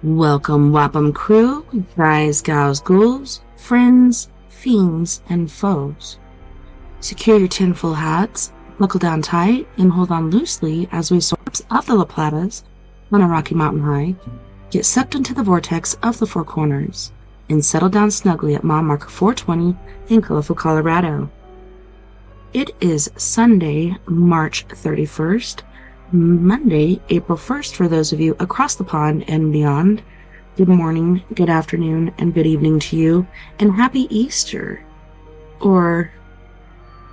Welcome, Wapham crew, guys, gals, ghouls, friends, fiends, and foes. Secure your tinfoil hats, buckle down tight, and hold on loosely as we soar up the La Platas on a rocky mountain high, get sucked into the vortex of the Four Corners, and settle down snugly at mile marker 420 in colorful Colorado. It is Sunday, March 31st, Monday, April 1st for those of you across the pond and beyond. Good morning, good afternoon, and good evening to you, and happy Easter, or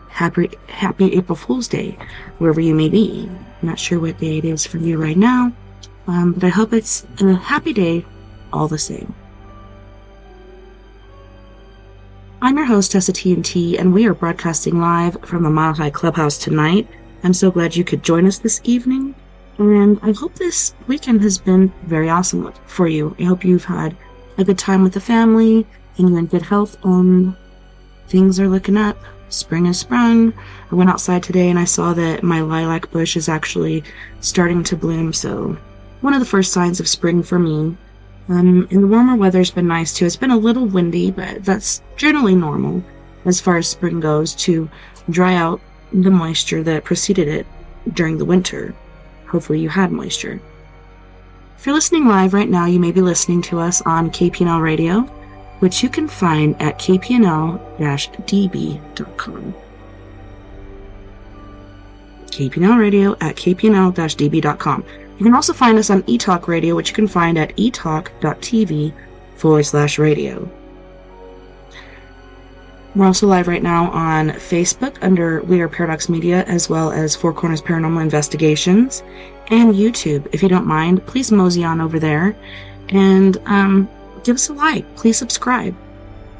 happy April Fool's Day, wherever you may be. I'm not sure what day it is for you right now, but I hope it's a happy day all the same. I'm your host, TessaTNT, and we are broadcasting live from the Mile High Clubhouse tonight. I'm so glad you could join us this evening, and I hope this weekend has been very awesome for you. I hope you've had a good time with the family, and you're in good health, and things are looking up. Spring has sprung. I went outside today and I saw that my lilac bush is actually starting to bloom, so one of the first signs of spring for me. And the warmer weather's been nice too. It's been a little windy, but that's generally normal as far as spring goes, to dry out the moisture that preceded it during the winter. Hopefully you had moisture. If you're listening live right now, you may be listening to us on KPNL Radio, which you can find at kpnl-db.com. KPNL Radio at kpnl-db.com. You can also find us on eTalk Radio, which you can find at etalk.tv/radio. We're also live right now on Facebook under We Are Paradox Media, as well as Four Corners Paranormal Investigations, and YouTube. If you don't mind, please mosey on over there and give us a like. Please subscribe.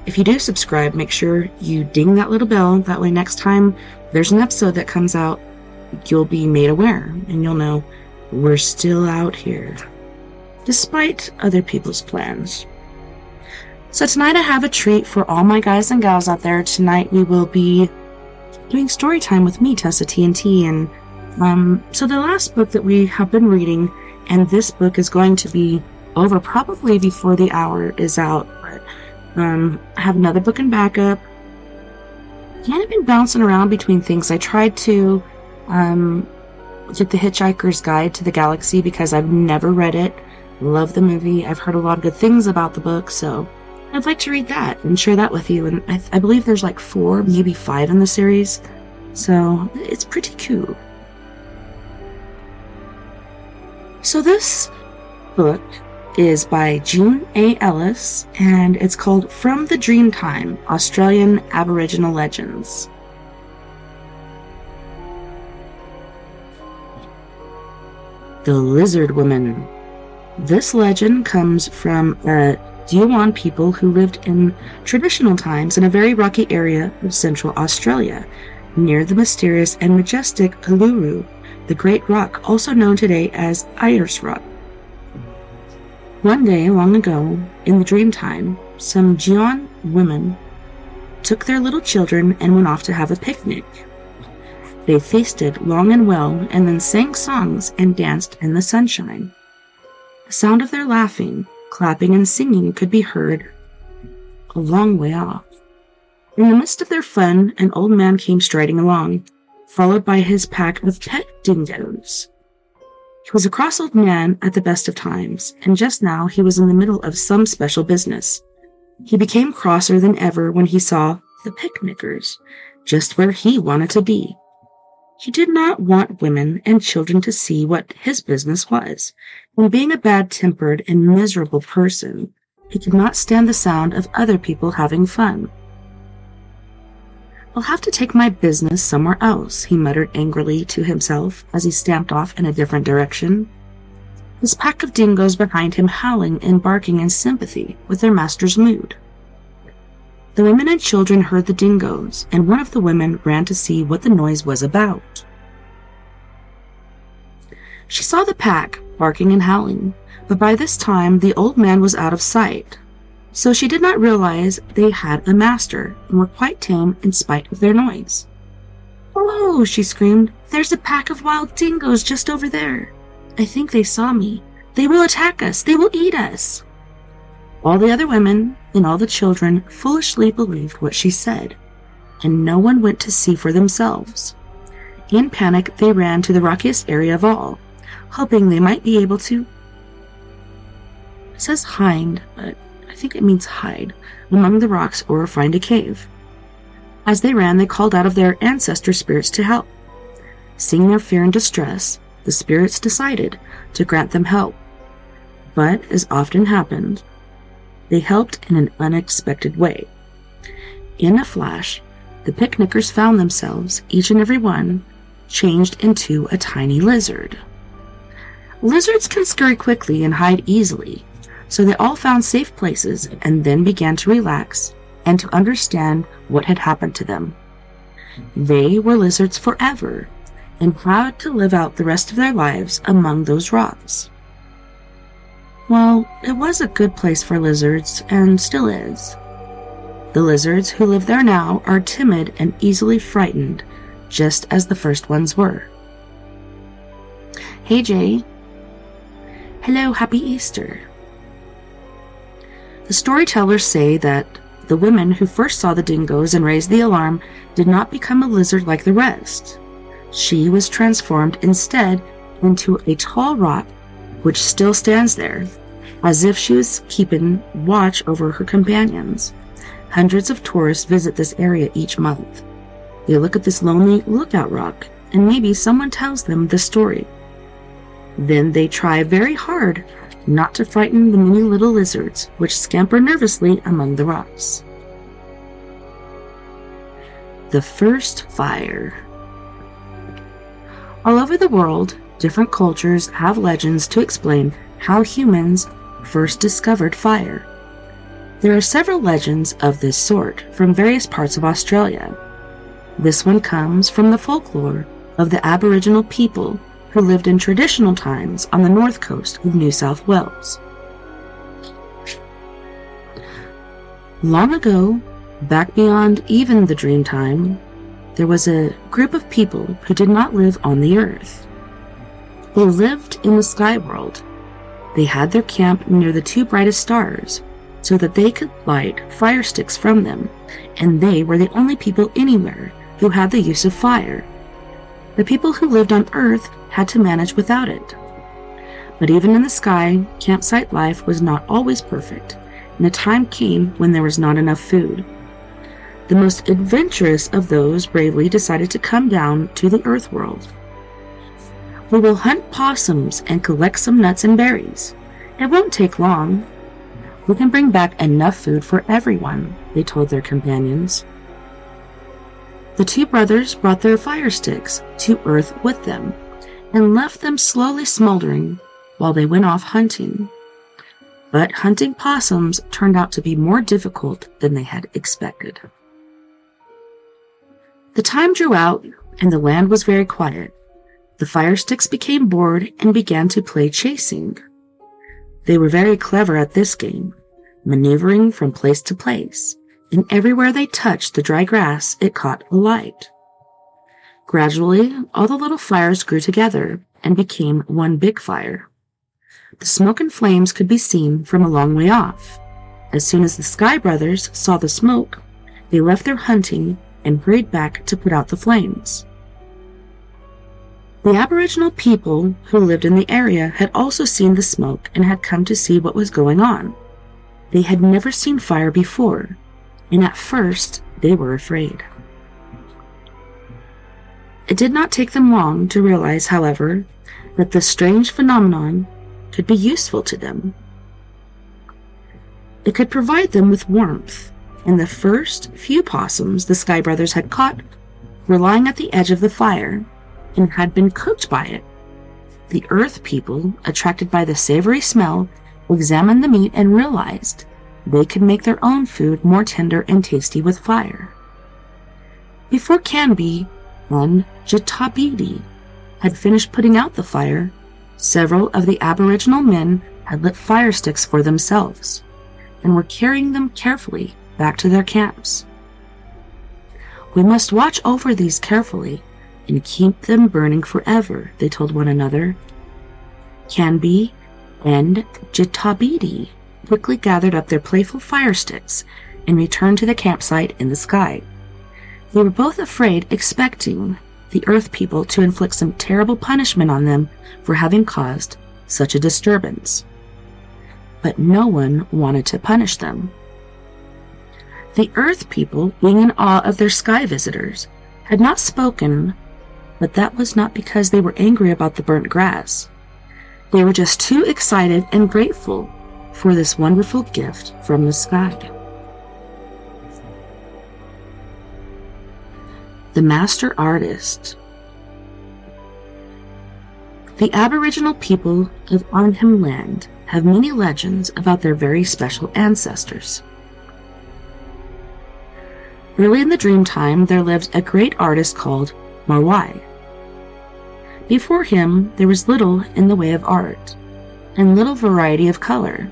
If you do subscribe, make sure you ding that little bell. That way next time there's an episode that comes out, you'll be made aware and you'll know we're still out here, despite other people's plans. So tonight I have a treat for all my guys and gals out there. Tonight we will be doing story time with me, TessaTNT, and so the last book that we have been reading, and this book is going to be over probably before the hour is out, but I have another book in backup. Kind of been bouncing around between things. I tried to get The Hitchhiker's Guide to the Galaxy because I've never read it. Love the movie. I've heard a lot of good things about the book, so I'd like to read that and share that with you. And I believe there's like 4, maybe 5 in the series, so it's pretty cool. So this book is by June A. Ellis, and it's called From the Dreamtime, Australian Aboriginal Legends. The Lizard Woman. This legend comes from a Diwan people who lived in traditional times in a very rocky area of central Australia, near the mysterious and majestic Uluru, the Great Rock, also known today as Ayers Rock. One day, long ago, in the Dreamtime, some Diwan women took their little children and went off to have a picnic. They feasted long and well, and then sang songs and danced in the sunshine. The sound of their laughing, clapping, and singing could be heard a long way off. In the midst of their fun, an old man came striding along, followed by his pack of pet dingoes. He was a cross old man at the best of times, and just now he was in the middle of some special business. He became crosser than ever when he saw the picnickers, just where he wanted to be. He did not want women and children to see what his business was, and being a bad-tempered and miserable person, he could not stand the sound of other people having fun. "I'll have to take my business somewhere else," he muttered angrily to himself as he stamped off in a different direction, his pack of dingoes behind him howling and barking in sympathy with their master's mood. The women and children heard the dingoes, and one of the women ran to see what the noise was about. She saw the pack, barking and howling, but by this time the old man was out of sight, so she did not realize they had a master and were quite tame in spite of their noise. "Oh," she screamed, "there's a pack of wild dingoes just over there. I think they saw me. They will attack us! They will eat us! All the other women and all the children foolishly believed what she said, and no one went to see for themselves. In panic, they ran to the rockiest area of all, hoping they might be able to... It says hide, but I think it means hide, among the rocks or find a cave. As they ran, they called out of their ancestor spirits to help. Seeing their fear and distress, the spirits decided to grant them help. But, as often happened, they helped in an unexpected way. In a flash, the picnickers found themselves, each and every one, changed into a tiny lizard. Lizards can scurry quickly and hide easily, so they all found safe places and then began to relax and to understand what had happened to them. They were lizards forever and proud to live out the rest of their lives among those rocks. Well, it was a good place for lizards, and still is. The lizards who live there now are timid and easily frightened, just as the first ones were. Hey Jay. Hello, happy Easter. The storytellers say that the women who first saw the dingoes and raised the alarm did not become a lizard like the rest. She was transformed instead into a tall rock which still stands there, as if she was keeping watch over her companions. Hundreds of tourists visit this area each month. They look at this lonely lookout rock, and maybe someone tells them the story. Then they try very hard not to frighten the many little lizards which scamper nervously among the rocks. The first fire. All over the world, different cultures have legends to explain how humans first discovered fire. There are several legends of this sort from various parts of Australia. This one comes from the folklore of the Aboriginal people who lived in traditional times on the north coast of New South Wales. Long ago, back beyond even the Dreamtime, there was a group of people who did not live on the earth. They lived in the sky world. They had their camp near the two brightest stars so that they could light fire sticks from them, and they were the only people anywhere who had the use of fire. The people who lived on Earth had to manage without it. But even in the sky, campsite life was not always perfect, and a time came when there was not enough food. The most adventurous of those bravely decided to come down to the Earth world. We will hunt possums and collect some nuts and berries. It won't take long. We can bring back enough food for everyone, they told their companions. The two brothers brought their fire sticks to Earth with them and left them slowly smoldering while they went off hunting. But hunting possums turned out to be more difficult than they had expected. The time drew out and the land was very quiet. The fire sticks became bored and began to play chasing. They were very clever at this game, maneuvering from place to place, and everywhere they touched the dry grass, it caught alight. Gradually, all the little fires grew together and became one big fire. The smoke and flames could be seen from a long way off. As soon as the Sky Brothers saw the smoke, they left their hunting and hurried back to put out the flames. The Aboriginal people who lived in the area had also seen the smoke and had come to see what was going on. They had never seen fire before, and at first they were afraid. It did not take them long to realize, however, that this strange phenomenon could be useful to them. It could provide them with warmth, and the first few possums the Sky Brothers had caught were lying at the edge of the fire and had been cooked by it. The Earth people, attracted by the savory smell, examined the meat and realized they could make their own food more tender and tasty with fire. Before Canby and Jatabidi had finished putting out the fire, several of the Aboriginal men had lit fire sticks for themselves and were carrying them carefully back to their camps. "We must watch over these carefully and keep them burning forever," they told one another. Canby and Jitabidi quickly gathered up their playful fire sticks and returned to the campsite in the sky. They were both afraid, expecting the Earth people to inflict some terrible punishment on them for having caused such a disturbance. But no one wanted to punish them. The Earth people, being in awe of their sky visitors, had not spoken, but that was not because they were angry about the burnt grass. They were just too excited and grateful for this wonderful gift from the sky. The Master Artist. The Aboriginal people of Arnhem Land have many legends about their very special ancestors. Early in the Dreamtime, there lived a great artist called Marwai. Before him, there was little in the way of art, and little variety of color.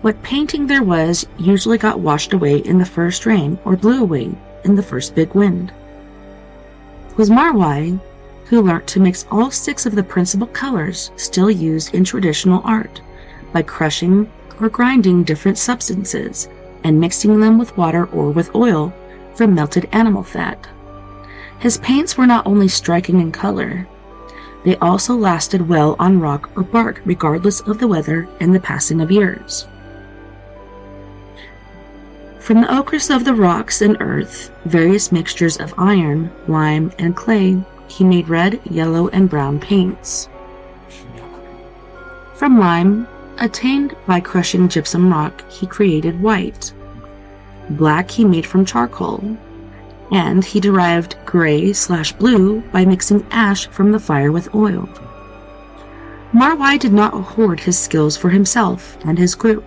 What painting there was usually got washed away in the first rain or blew away in the first big wind. It was Marwai who learnt to mix all 6 of the principal colors still used in traditional art by crushing or grinding different substances and mixing them with water or with oil from melted animal fat. His paints were not only striking in color, they also lasted well on rock or bark regardless of the weather and the passing of years. From the ochres of the rocks and earth, various mixtures of iron, lime, and clay, he made red, yellow, and brown paints. From lime, attained by crushing gypsum rock, he created white. Black he made from charcoal, and he derived gray/blue by mixing ash from the fire with oil. Marwai did not hoard his skills for himself and his group.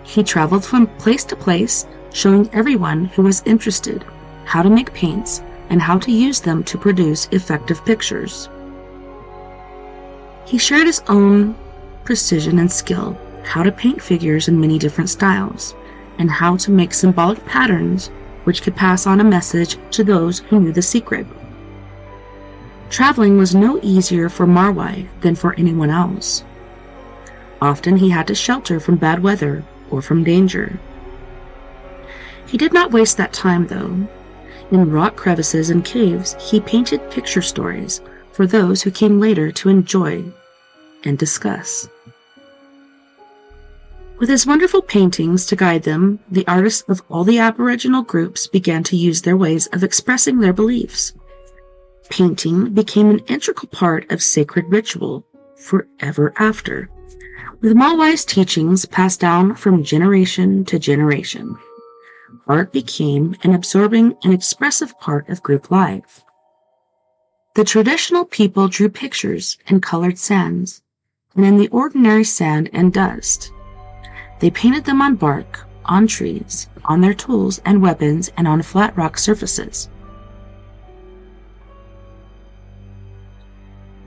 He traveled from place to place, showing everyone who was interested how to make paints and how to use them to produce effective pictures. He shared his own precision and skill, how to paint figures in many different styles, and how to make symbolic patterns which could pass on a message to those who knew the secret. Traveling was no easier for Marwai than for anyone else. Often he had to shelter from bad weather or from danger. He did not waste that time, though. In rock crevices and caves, he painted picture stories for those who came later to enjoy and discuss. With his wonderful paintings to guide them, the artists of all the Aboriginal groups began to use their ways of expressing their beliefs. Painting became an integral part of sacred ritual forever after, with Marwai's teachings passed down from generation to generation. Art became an absorbing and expressive part of group life. The traditional people drew pictures in colored sands, and in the ordinary sand and dust. They painted them on bark, on trees, on their tools and weapons, and on flat rock surfaces.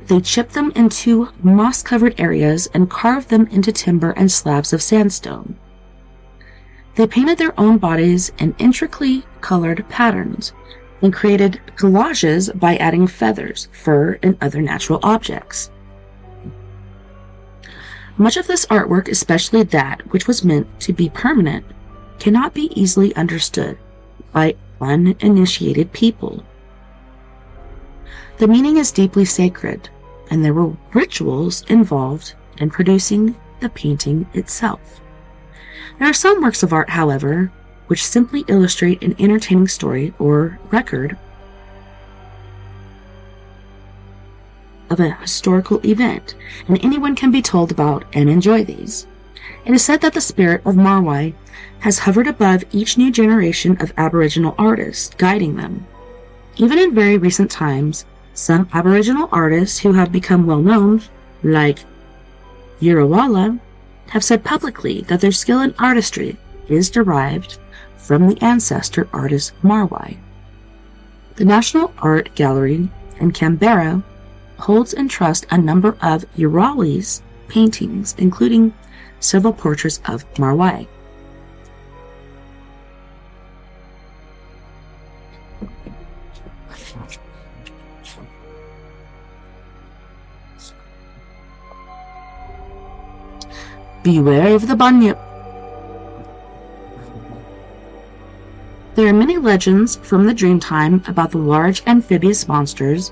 They chipped them into moss-covered areas and carved them into timber and slabs of sandstone. They painted their own bodies in intricately colored patterns and created collages by adding feathers, fur, and other natural objects. Much of this artwork, especially that which was meant to be permanent, cannot be easily understood by uninitiated people. The meaning is deeply sacred, and there were rituals involved in producing the painting itself. There are some works of art, however, which simply illustrate an entertaining story or record of a historical event, and anyone can be told about and enjoy these. It is said that the spirit of Marwai has hovered above each new generation of Aboriginal artists, guiding them. Even in very recent times, some Aboriginal artists who have become well known, like Yirawala, have said publicly that their skill in artistry is derived from the ancestor artist Marwai. The National Art Gallery in Canberra holds in trust a number of Yirawali's paintings, including several portraits of Marwai. Beware of the bunyip. There are many legends from the Dreamtime about the large amphibious monsters,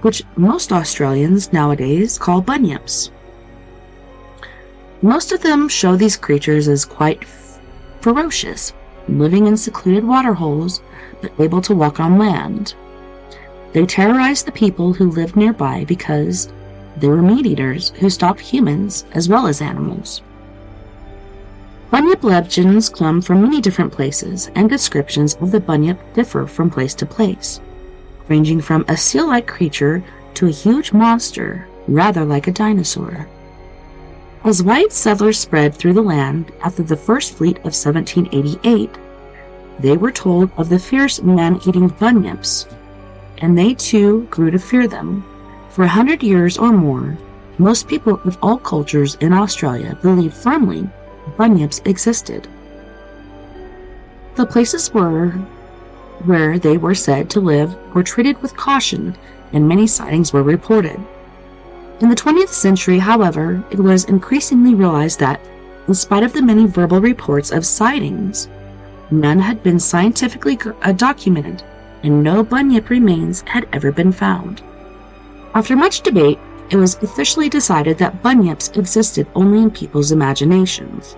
which most Australians nowadays call bunyips. Most of them show these creatures as quite ferocious, living in secluded waterholes, but able to walk on land. They terrorized the people who lived nearby because they were meat-eaters who stalked humans as well as animals. Bunyip legends come from many different places, and descriptions of the bunyip differ from place to place, ranging from a seal-like creature to a huge monster, rather like a dinosaur. As white settlers spread through the land after the First Fleet of 1788, they were told of the fierce man-eating bunyips, and they too grew to fear them. For 100 years or more, most people of all cultures in Australia believed firmly bunyips existed. The places where they were said to live were treated with caution, and many sightings were reported. In the 20th century, however, it was increasingly realized that, in spite of the many verbal reports of sightings, none had been scientifically documented, and no bunyip remains had ever been found. After much debate, it was officially decided that bunyips existed only in people's imaginations.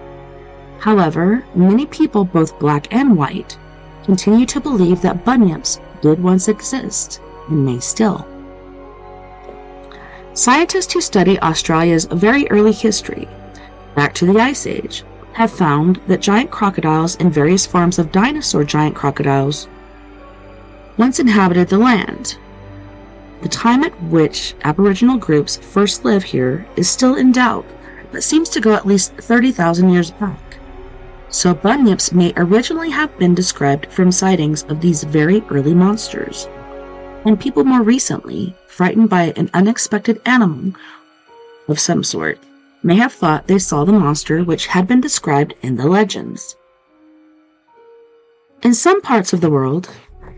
However, many people, both black and white, continue to believe that bunyips did once exist, and may still. Scientists who study Australia's very early history, back to the Ice Age, have found that giant crocodiles and various forms of dinosaur giant crocodiles once inhabited the land. The time at which Aboriginal groups first lived here is still in doubt, but seems to go at least 30,000 years back. So bunyips may originally have been described from sightings of these very early monsters, and people more recently, frightened by an unexpected animal of some sort, may have thought they saw the monster which had been described in the legends. In some parts of the world,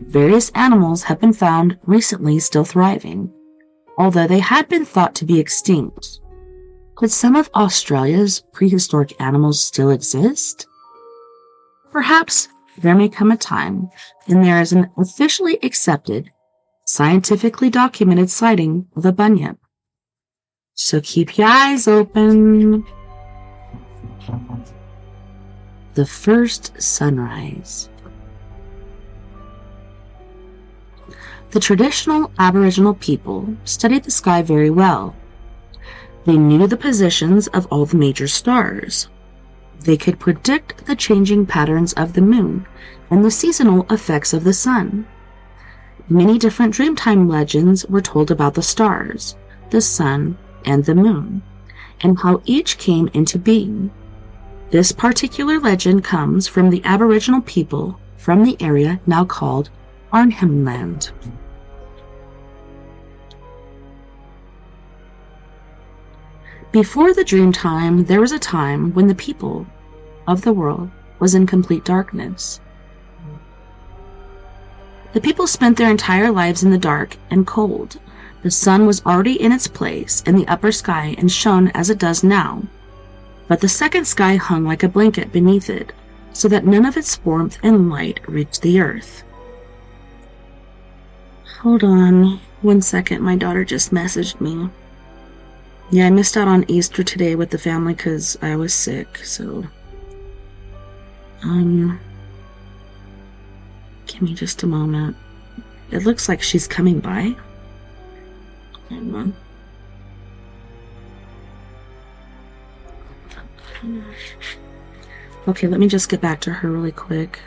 various animals have been found recently still thriving, although they had been thought to be extinct. Could some of Australia's prehistoric animals still exist? Perhaps there may come a time when there is an officially accepted, scientifically documented sighting of a bunyip. So keep your eyes open. The first sunrise. The traditional Aboriginal people studied the sky very well. They knew the positions of all the major stars. They could predict the changing patterns of the moon and the seasonal effects of the sun. Many different Dreamtime legends were told about the stars, the sun, and the moon, and how each came into being. This particular legend comes from the Aboriginal people from the area now called Arnhem Land. Before the Dreamtime, there was a time when the people of the world was in complete darkness. The people spent their entire lives in the dark and cold. The sun was already in its place in the upper sky and shone as it does now, but the second sky hung like a blanket beneath it, so that none of its warmth and light reached the earth. Hold on 1 second, my daughter just messaged me. Yeah, I missed out on Easter today with the family because I was sick, so give me just a moment. It looks like she's coming by. Hang on. Okay, let me just get back to her really quick.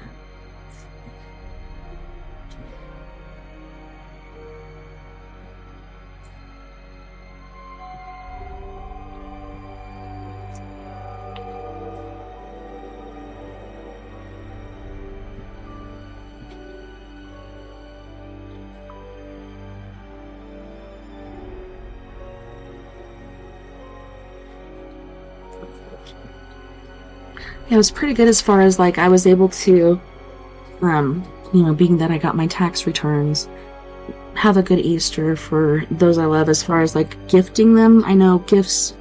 It was pretty good as far as, like, I was able to, being that I got my tax returns, have a good Easter for those I love as far as, like, gifting them. I know gifts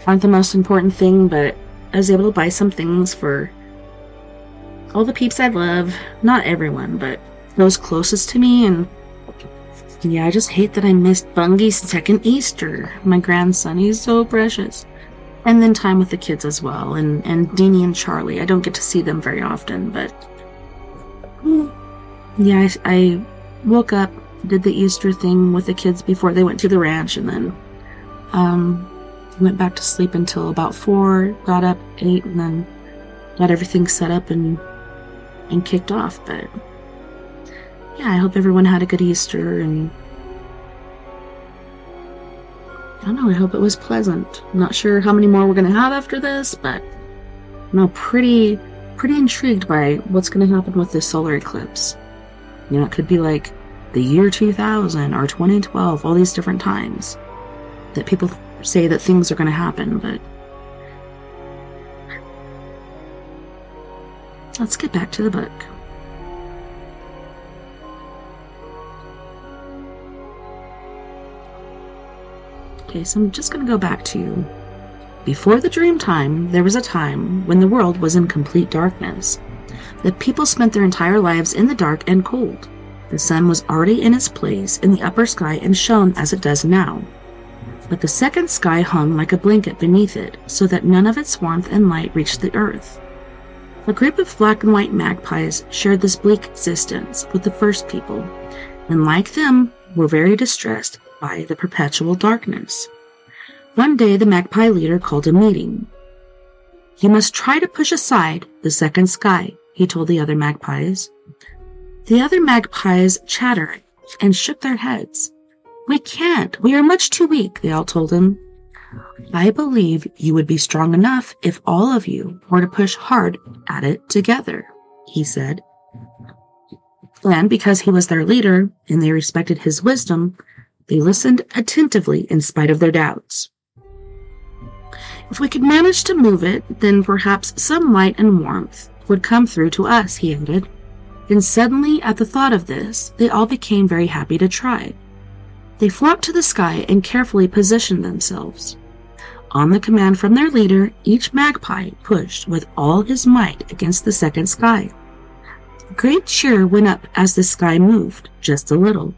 aren't the most important thing, but I was able to buy some things for all the peeps I love. Not everyone, but those closest to me. And yeah, I just hate that I missed Bungy's second Easter. My grandson, he's so precious. And then time with the kids as well, and Deanie and Charlie. I don't get to see them very often, but yeah, I woke up, did the Easter thing with the kids before they went to the ranch, and then went back to sleep until about 4, got up 8, and then got everything set up and kicked off. But yeah, I hope everyone had a good Easter, and I don't know, I hope it was pleasant. I'm not sure how many more we're going to have after this, but I'm pretty intrigued by what's going to happen with this solar eclipse. You know, it could be like the year 2000 or 2012, all these different times that people say that things are going to happen, but let's get back to the book. Okay, so I'm just going to go back to before the dream time. There was a time when the world was in complete darkness. The people spent their entire lives in the dark and cold. The sun was already in its place in the upper sky and shone as it does now. But the second sky hung like a blanket beneath it, so that none of its warmth and light reached the earth. A group of black and white magpies shared this bleak existence with the first people, and like them, were very distressed by the perpetual darkness. One day the magpie leader called a meeting. "You must try to push aside the second sky," he told the other magpies. The other magpies chattered and shook their heads. "We can't. We are much too weak," they all told him. "I believe you would be strong enough if all of you were to push hard at it together," he said. And because he was their leader and they respected his wisdom, they listened attentively in spite of their doubts. "If we could manage to move it, then perhaps some light and warmth would come through to us," he added. And suddenly, at the thought of this, they all became very happy to try. They flocked to the sky and carefully positioned themselves. On the command from their leader, each magpie pushed with all his might against the second sky. A great cheer went up as the sky moved, just a little.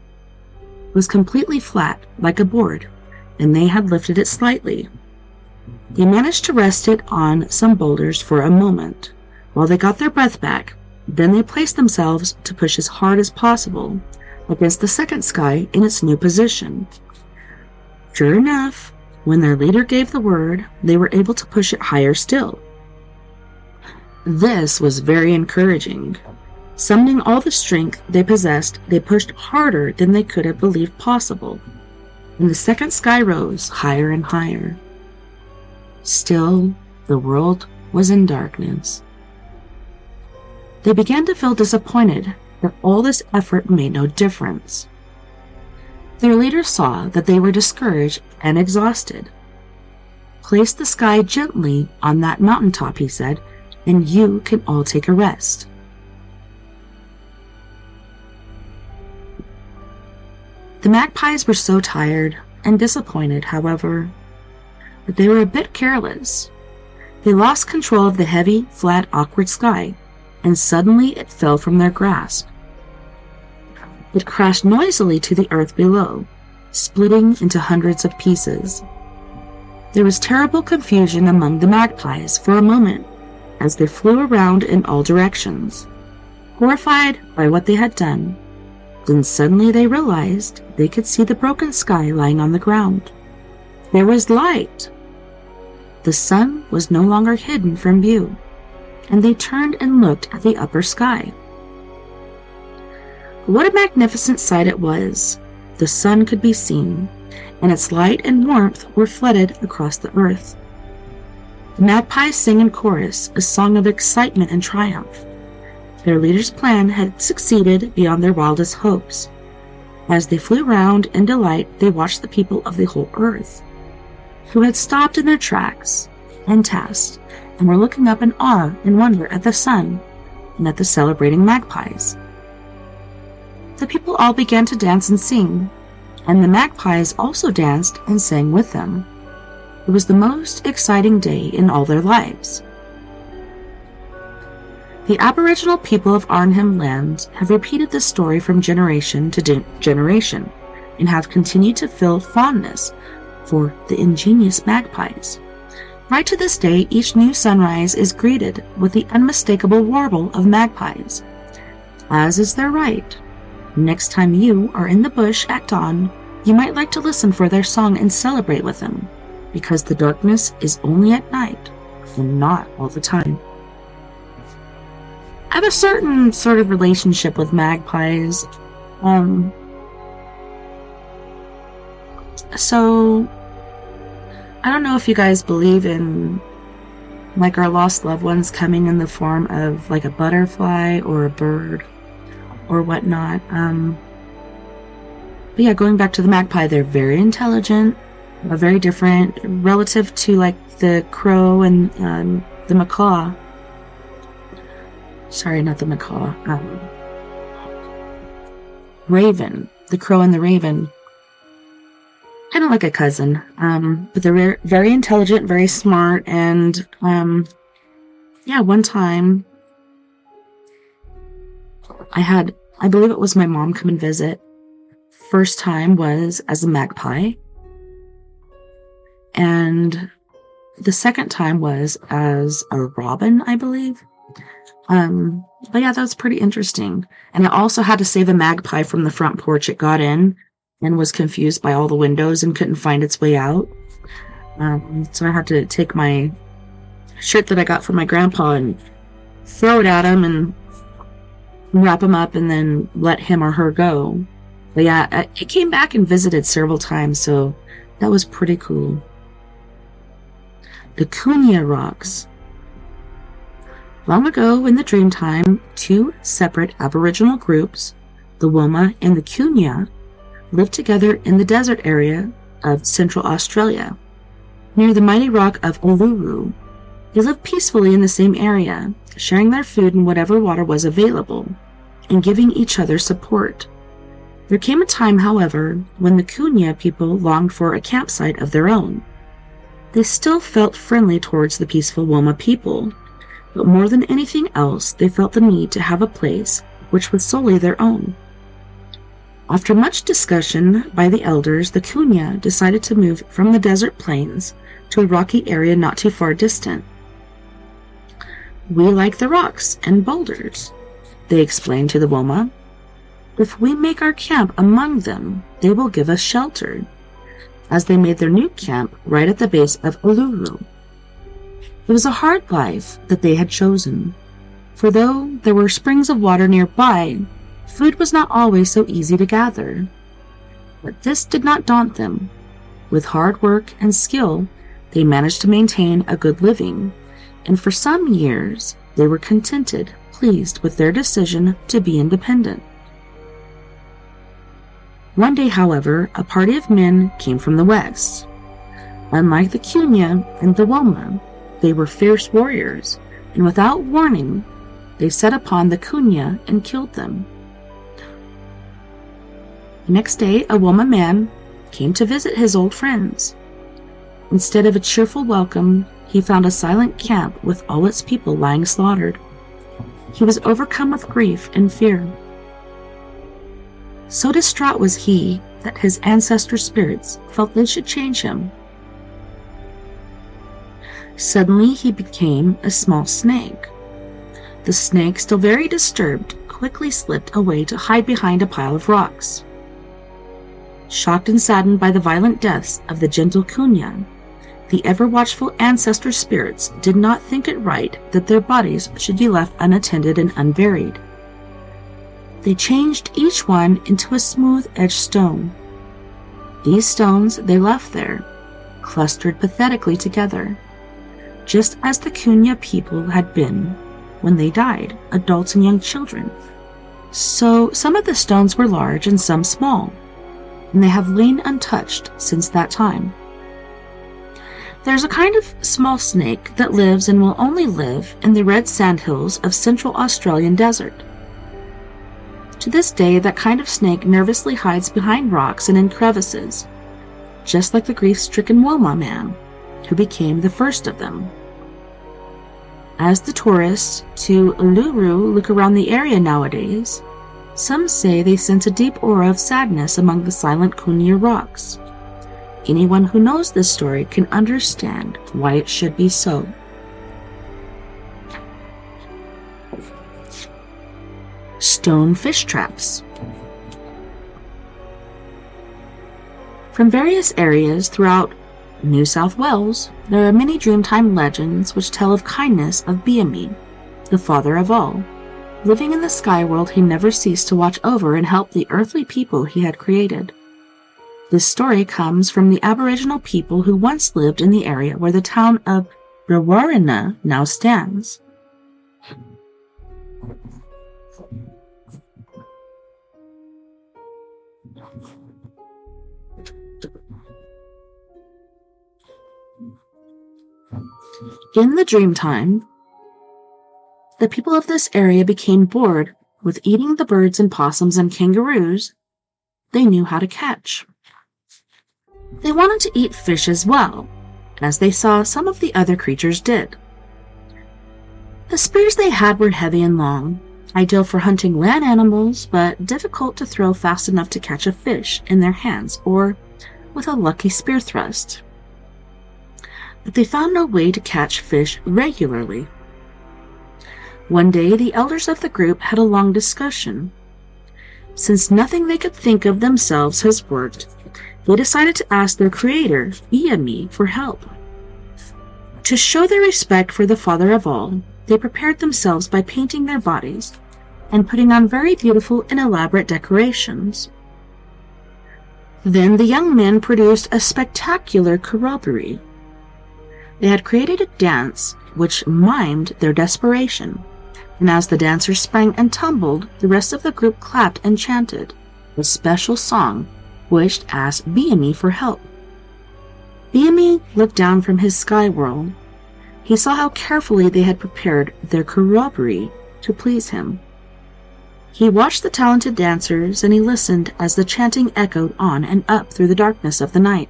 It was completely flat, like a board, and they had lifted it slightly. They managed to rest it on some boulders for a moment, while they got their breath back. Then they placed themselves to push as hard as possible against the second sky in its new position. Sure enough, when their leader gave the word, they were able to push it higher still. This was very encouraging. Summoning all the strength they possessed, they pushed harder than they could have believed possible, and the second sky rose higher and higher. Still, the world was in darkness. They began to feel disappointed that all this effort made no difference. Their leader saw that they were discouraged and exhausted. "Place the sky gently on that mountaintop," he said, "and you can all take a rest." The magpies were so tired and disappointed, however, that they were a bit careless. They lost control of the heavy, flat, awkward sky, and suddenly it fell from their grasp. It crashed noisily to the earth below, splitting into hundreds of pieces. There was terrible confusion among the magpies for a moment as they flew around in all directions, horrified by what they had done. Then suddenly they realized they could see the broken sky lying on the ground. There was light. The sun was no longer hidden from view, and they turned and looked at the upper sky. What a magnificent sight it was! The sun could be seen, and its light and warmth were flooded across the earth. The magpies sang in chorus a song of excitement and triumph. Their leader's plan had succeeded beyond their wildest hopes. As they flew round in delight, they watched the people of the whole earth, who had stopped in their tracks and tasked, and were looking up in awe and wonder at the sun and at the celebrating magpies. The people all began to dance and sing, and the magpies also danced and sang with them. It was the most exciting day in all their lives. The Aboriginal people of Arnhem Land have repeated this story from generation to generation and have continued to feel fondness for the ingenious magpies. Right to this day, each new sunrise is greeted with the unmistakable warble of magpies. As is their right, next time you are in the bush at dawn, you might like to listen for their song and celebrate with them, because the darkness is only at night and not all the time. I have a certain sort of relationship with magpies. So I don't know if you guys believe in like our lost loved ones coming in the form of like a butterfly or a bird or whatnot. But yeah, going back to the magpie, they're very intelligent, very different relative to like the crow and the macaw. Sorry, not the macaw. Raven. The crow and the raven. Kind of like a cousin. But they're very intelligent, very smart, and yeah, one time I believe it was my mom come and visit. First time was as a magpie. And the second time was as a robin, I believe. But yeah, that was pretty interesting. And I also had to save a magpie from the front porch. It got in and was confused by all the windows and couldn't find its way out. So I had to take my shirt that I got from my grandpa and throw it at him and wrap him up and then let him or her go. But yeah, it came back and visited several times, so that was pretty cool. The Cunha Rocks. Long ago in the Dreamtime, two separate Aboriginal groups, the Woma and the Cunha, lived together in the desert area of Central Australia, near the mighty rock of Uluru. They lived peacefully in the same area, sharing their food and whatever water was available, and giving each other support. There came a time, however, when the Cunha people longed for a campsite of their own. They still felt friendly towards the peaceful Woma people, but more than anything else, they felt the need to have a place which was solely their own. After much discussion by the elders, the Cunha decided to move from the desert plains to a rocky area not too far distant. "We like the rocks and boulders," they explained to the Woma. "If we make our camp among them, they will give us shelter," as they made their new camp right at the base of Uluru. It was a hard life that they had chosen, for though there were springs of water nearby, food was not always so easy to gather. But this did not daunt them. With hard work and skill, they managed to maintain a good living, and for some years they were contented, pleased with their decision to be independent. One day, however, a party of men came from the west. Unlike the Cunha and the Woma, they were fierce warriors, and without warning, they set upon the Cunha and killed them. The next day, a Woma man came to visit his old friends. Instead of a cheerful welcome, he found a silent camp with all its people lying slaughtered. He was overcome with grief and fear. So distraught was he that his ancestor spirits felt they should change him. Suddenly he became a small snake. The snake, still very disturbed, quickly slipped away to hide behind a pile of rocks. Shocked and saddened by the violent deaths of the gentle Cunha, the ever-watchful ancestor spirits did not think it right that their bodies should be left unattended and unburied. They changed each one into a smooth-edged stone. These stones they left there, clustered pathetically together, just as the Cunha people had been when they died, adults and young children. So some of the stones were large and some small, and they have lain untouched since that time. There's a kind of small snake that lives and will only live in the red sandhills of Central Australian desert. To this day, that kind of snake nervously hides behind rocks and in crevices, just like the grief-stricken Woma man, who became the first of them. As the tourists to Uluru look around the area nowadays, some say they sense a deep aura of sadness among the silent Kunia rocks. Anyone who knows this story can understand why it should be so. Stone fish traps. From various areas throughout New South Wales, there are many Dreamtime legends which tell of kindness of Biami, the father of all. Living in the sky world, he never ceased to watch over and help the earthly people he had created. This story comes from the Aboriginal people who once lived in the area where the town of Brewarrina now stands. In the Dreamtime, the people of this area became bored with eating the birds and possums and kangaroos they knew how to catch. They wanted to eat fish as well, as they saw some of the other creatures did. The spears they had were heavy and long, ideal for hunting land animals, but difficult to throw fast enough to catch a fish in their hands or with a lucky spear thrust. But they found no way to catch fish regularly. One day, the elders of the group had a long discussion. Since nothing they could think of themselves has worked, they decided to ask their creator, Biami, for help. To show their respect for the father of all, they prepared themselves by painting their bodies and putting on very beautiful and elaborate decorations. Then the young men produced a spectacular corroboree. They had created a dance which mimed their desperation, and as the dancers sprang and tumbled, the rest of the group clapped and chanted a special song which asked Biami for help. Biami looked down from his sky world. He saw how carefully they had prepared their corroboree to please him. He watched the talented dancers, and he listened as the chanting echoed on and up through the darkness of the night,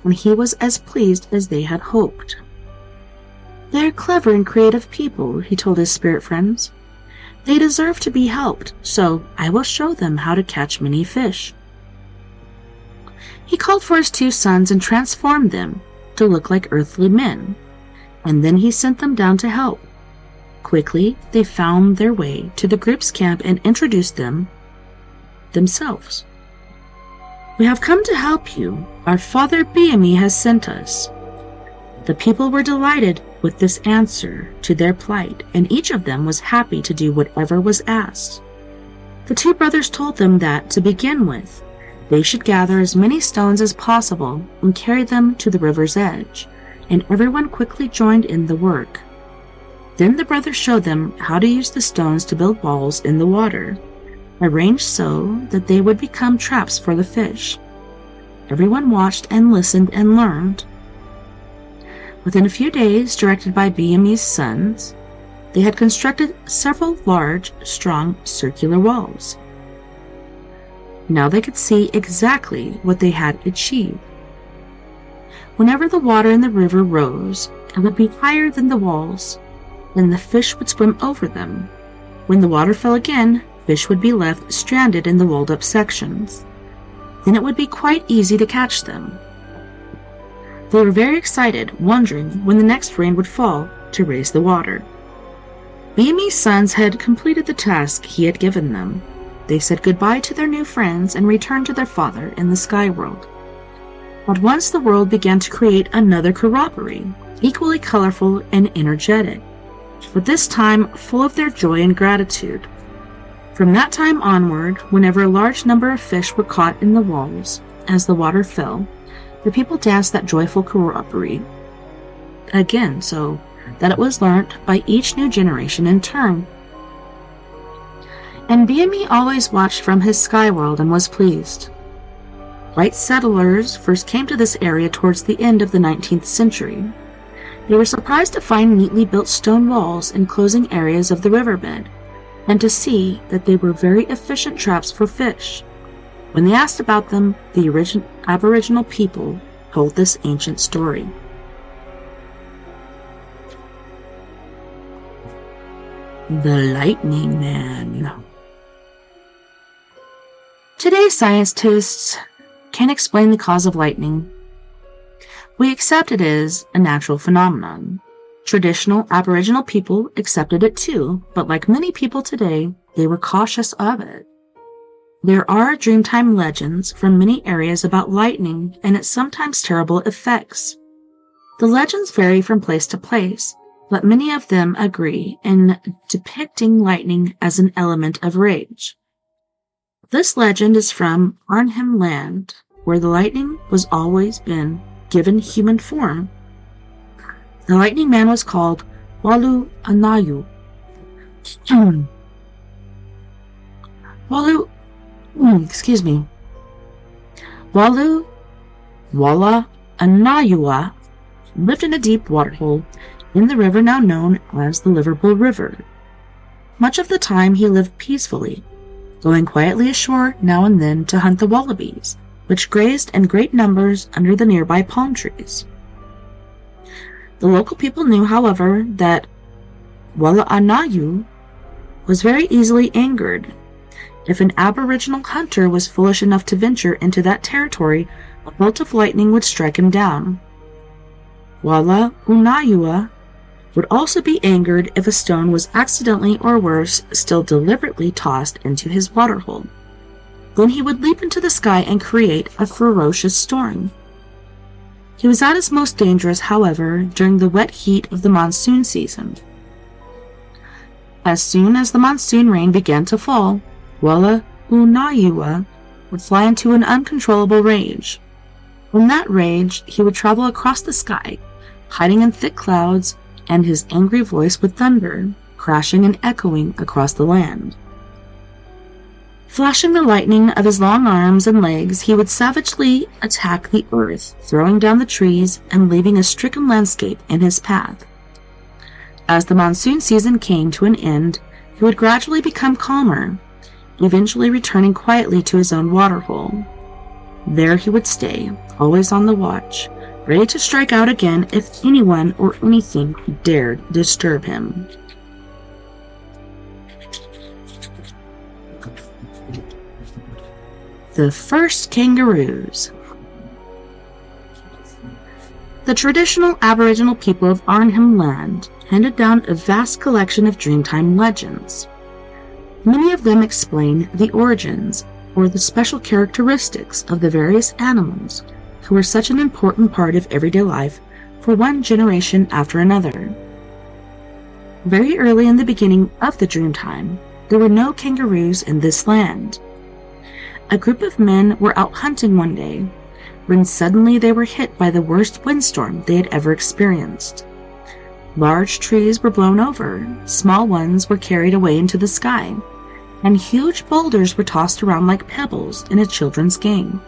and he was as pleased as they had hoped. "They are clever and creative people," he told his spirit friends. "They deserve to be helped, so I will show them how to catch many fish." He called for his two sons and transformed them to look like earthly men, and then he sent them down to help. Quickly, they found their way to the group's camp and introduced themselves. "We have come to help you. Our father Biami has sent us." The people were delighted with this answer to their plight, and each of them was happy to do whatever was asked. The two brothers told them that, to begin with, they should gather as many stones as possible and carry them to the river's edge, and everyone quickly joined in the work. Then the brothers showed them how to use the stones to build walls in the water, arranged so that they would become traps for the fish. Everyone watched and listened and learned. Within a few days, directed by Biami's sons, they had constructed several large, strong, circular walls. Now they could see exactly what they had achieved. Whenever the water in the river rose, it would be higher than the walls, and the fish would swim over them. When the water fell again, fish would be left stranded in the walled-up sections. Then it would be quite easy to catch them. They were very excited, wondering when the next rain would fall to raise the water. Biami's sons had completed the task he had given them. They said goodbye to their new friends and returned to their father in the sky world. At once the world began to create another corroboree, equally colorful and energetic, but this time full of their joy and gratitude. From that time onward, whenever a large number of fish were caught in the walls, as the water fell, the people danced that joyful corroboree again, so that it was learnt by each new generation in turn. And Biami always watched from his sky world and was pleased. White settlers first came to this area towards the end of the 19th century. They were surprised to find neatly built stone walls enclosing areas of the riverbed, and to see that they were very efficient traps for fish. When they asked about them, the Aboriginal people told this ancient story. The Lightning Man. Today, scientists can't explain the cause of lightning. We accept it as a natural phenomenon. Traditional Aboriginal people accepted it too, but like many people today, they were cautious of it. There are Dreamtime legends from many areas about lightning and its sometimes terrible effects. The legends vary from place to place, but many of them agree in depicting lightning as an element of rage. This legend is from Arnhem Land, where the lightning was always been given human form. The lightning man was called Walu Anayu. Walla Anayua lived in a deep waterhole in the river now known as the Liverpool River. Much of the time he lived peacefully, going quietly ashore now and then to hunt the wallabies, which grazed in great numbers under the nearby palm trees. The local people knew, however, that Walaanayu was very easily angered. If an Aboriginal hunter was foolish enough to venture into that territory, a bolt of lightning would strike him down. Walaunayua would also be angered if a stone was accidentally, or worse, still deliberately tossed into his waterhole. Then he would leap into the sky and create a ferocious storm. He was at his most dangerous, however, during the wet heat of the monsoon season. As soon as the monsoon rain began to fall, Walaunayua would fly into an uncontrollable rage. In that rage, he would travel across the sky, hiding in thick clouds, and his angry voice would thunder, crashing and echoing across the land. Flashing the lightning of his long arms and legs, he would savagely attack the earth, throwing down the trees and leaving a stricken landscape in his path. As the monsoon season came to an end, he would gradually become calmer, eventually returning quietly to his own waterhole. There he would stay, always on the watch, ready to strike out again if anyone or anything dared disturb him. The first kangaroos. The traditional Aboriginal people of Arnhem Land handed down a vast collection of Dreamtime legends. Many of them explain the origins or the special characteristics of the various animals who were such an important part of everyday life for one generation after another. Very early in the beginning of the Dreamtime, there were no kangaroos in this land. A group of men were out hunting one day, when suddenly they were hit by the worst windstorm they had ever experienced. Large trees were blown over, small ones were carried away into the sky, and huge boulders were tossed around like pebbles in a children's game.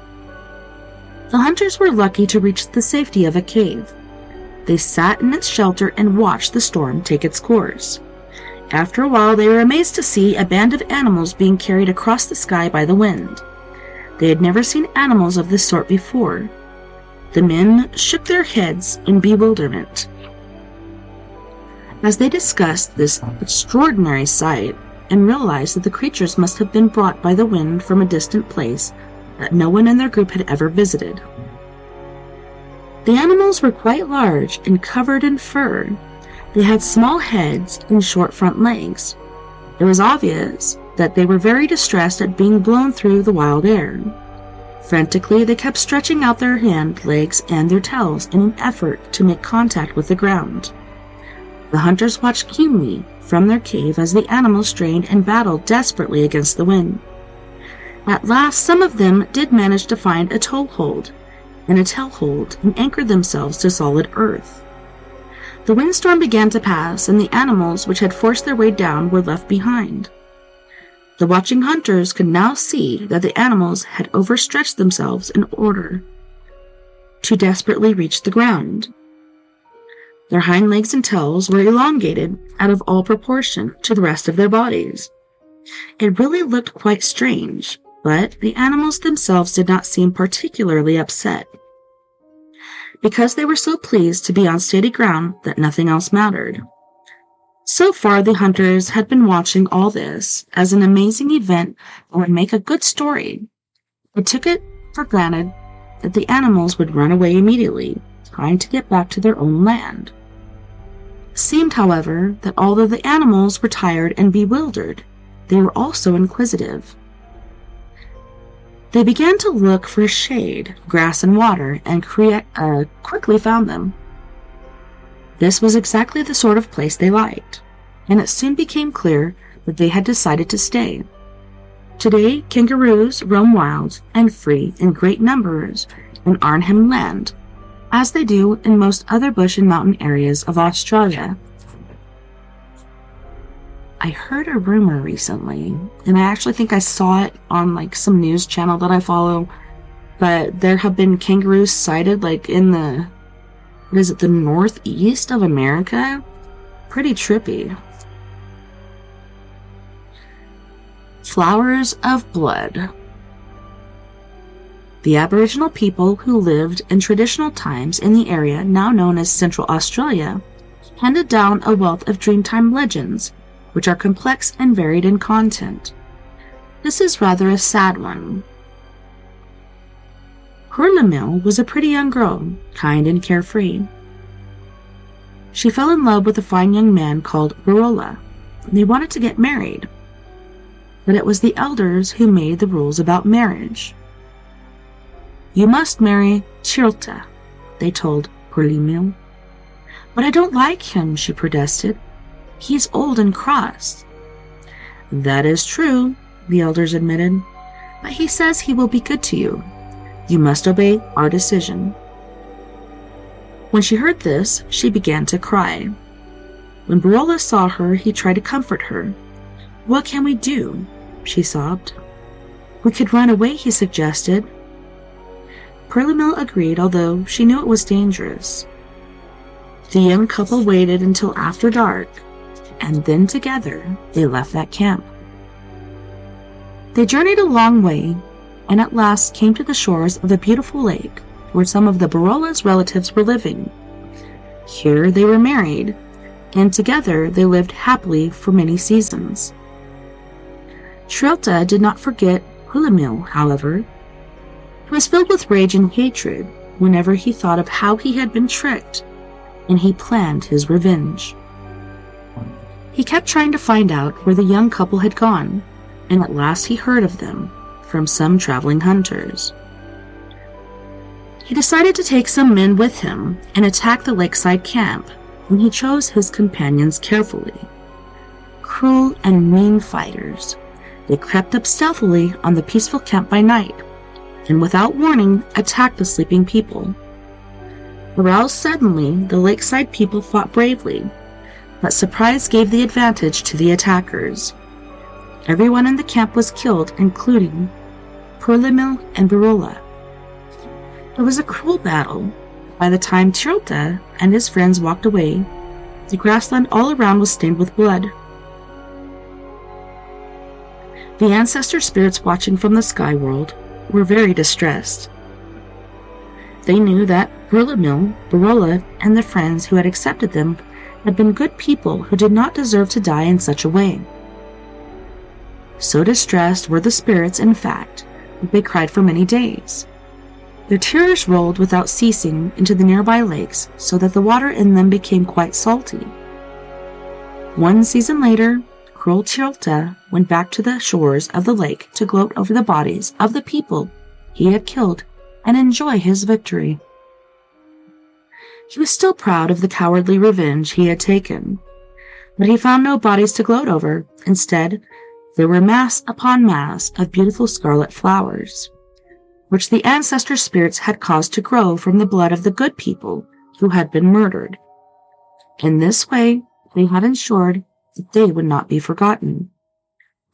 The hunters were lucky to reach the safety of a cave. They sat in its shelter and watched the storm take its course. After a while, they were amazed to see a band of animals being carried across the sky by the wind. They had never seen animals of this sort before. The men shook their heads in bewilderment. As they discussed this extraordinary sight and realized that the creatures must have been brought by the wind from a distant place that no one in their group had ever visited. The animals were quite large and covered in fur. They had small heads and short front legs. It was obvious that they were very distressed at being blown through the wild air. Frantically, they kept stretching out their hands, legs, and their tails in an effort to make contact with the ground. The hunters watched keenly from their cave as the animals strained and battled desperately against the wind. At last, some of them did manage to find a toehold and a tailhold and anchored themselves to solid earth. The windstorm began to pass, and the animals which had forced their way down were left behind. The watching hunters could now see that the animals had overstretched themselves in order to desperately reach the ground. Their hind legs and tails were elongated out of all proportion to the rest of their bodies. It really looked quite strange, but the animals themselves did not seem particularly upset, because they were so pleased to be on steady ground that nothing else mattered. So far, the hunters had been watching all this as an amazing event that would make a good story. They took it for granted that the animals would run away immediately, trying to get back to their own land. It seemed, however, that although the animals were tired and bewildered, they were also inquisitive. They began to look for shade, grass, and water, and quickly found them. This was exactly the sort of place they liked, and it soon became clear that they had decided to stay. Today, kangaroos roam wild and free in great numbers in Arnhem Land, as they do in most other bush and mountain areas of Australia. I heard a rumor recently, and I actually think I saw it on some news channel that I follow, but there have been kangaroos sighted in the northeast of America? Pretty trippy. Flowers of blood. The Aboriginal people who lived in traditional times in the area now known as Central Australia handed down a wealth of Dreamtime legends, which are complex and varied in content. This is rather a sad one. Hurlamil was a pretty young girl, kind and carefree. She fell in love with a fine young man called Barola, and they wanted to get married. But it was the elders who made the rules about marriage. "You must marry Chilta," they told Hurlamil. "But I don't like him," she protested. "He's old and cross." "That is true," the elders admitted, "but he says he will be good to you. You must obey our decision." When she heard this, she began to cry. When Barola saw her, he tried to comfort her. "What can we do?" she sobbed. "We could run away," he suggested. Hurlamil agreed, although she knew it was dangerous. The young couple waited until after dark, and then together they left that camp. They journeyed a long way, and at last came to the shores of the beautiful lake where some of the Barola's relatives were living. Here they were married, and together they lived happily for many seasons. Trilta did not forget Hurlamil, however. He was filled with rage and hatred whenever he thought of how he had been tricked, and he planned his revenge. He kept trying to find out where the young couple had gone, and at last he heard of them from some traveling hunters. He decided to take some men with him and attack the lakeside camp, and he chose his companions carefully. Cruel and mean fighters, they crept up stealthily on the peaceful camp by night, and without warning attacked the sleeping people. Aroused suddenly, the lakeside people fought bravely, but surprise gave the advantage to the attackers. Everyone in the camp was killed, including Hurlamil and Barola. It was a cruel battle. By the time Trilta and his friends walked away, the grassland all around was stained with blood. The ancestor spirits watching from the sky world were very distressed. They knew that Hurlamil, Barola, and the friends who had accepted them had been good people who did not deserve to die in such a way. So distressed were the spirits, in fact, that they cried for many days. Their tears rolled without ceasing into the nearby lakes, so that the water in them became quite salty. One season later, cruel Chilta went back to the shores of the lake to gloat over the bodies of the people he had killed and enjoy his victory. He was still proud of the cowardly revenge he had taken, but he found no bodies to gloat over. Instead, there were mass upon mass of beautiful scarlet flowers, which the ancestor spirits had caused to grow from the blood of the good people who had been murdered. In this way, they had ensured that they would not be forgotten.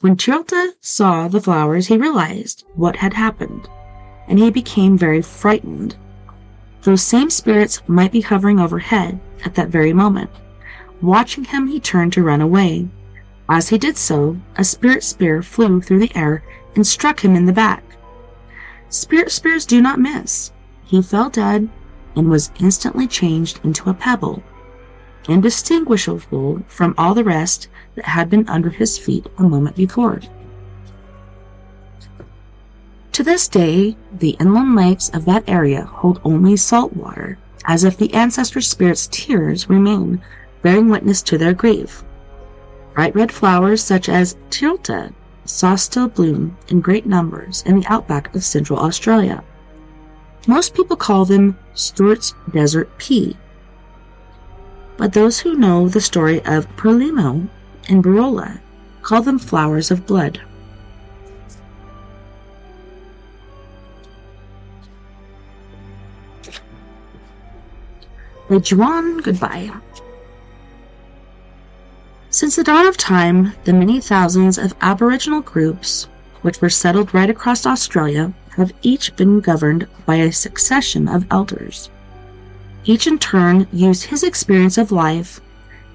When Chilta saw the flowers, he realized what had happened, and he became very frightened. Those same spirits might be hovering overhead at that very moment. Watching him, he turned to run away. As he did so, a spirit spear flew through the air and struck him in the back. Spirit spears do not miss. He fell dead and was instantly changed into a pebble. indistinguishable from all the rest that had been under his feet a moment before. To this day, the inland lakes of that area hold only salt water, as if the ancestor spirits' tears remain, bearing witness to their grief. Bright red flowers such as Tilta still bloom in great numbers in the outback of Central Australia. Most people call them Stewart's Desert Pea, but those who know the story of Perlimo and Barola call them flowers of blood. The Juan Goodbye. Since the dawn of time, the many thousands of Aboriginal groups which were settled right across Australia have each been governed by a succession of elders. Each in turn used his experience of life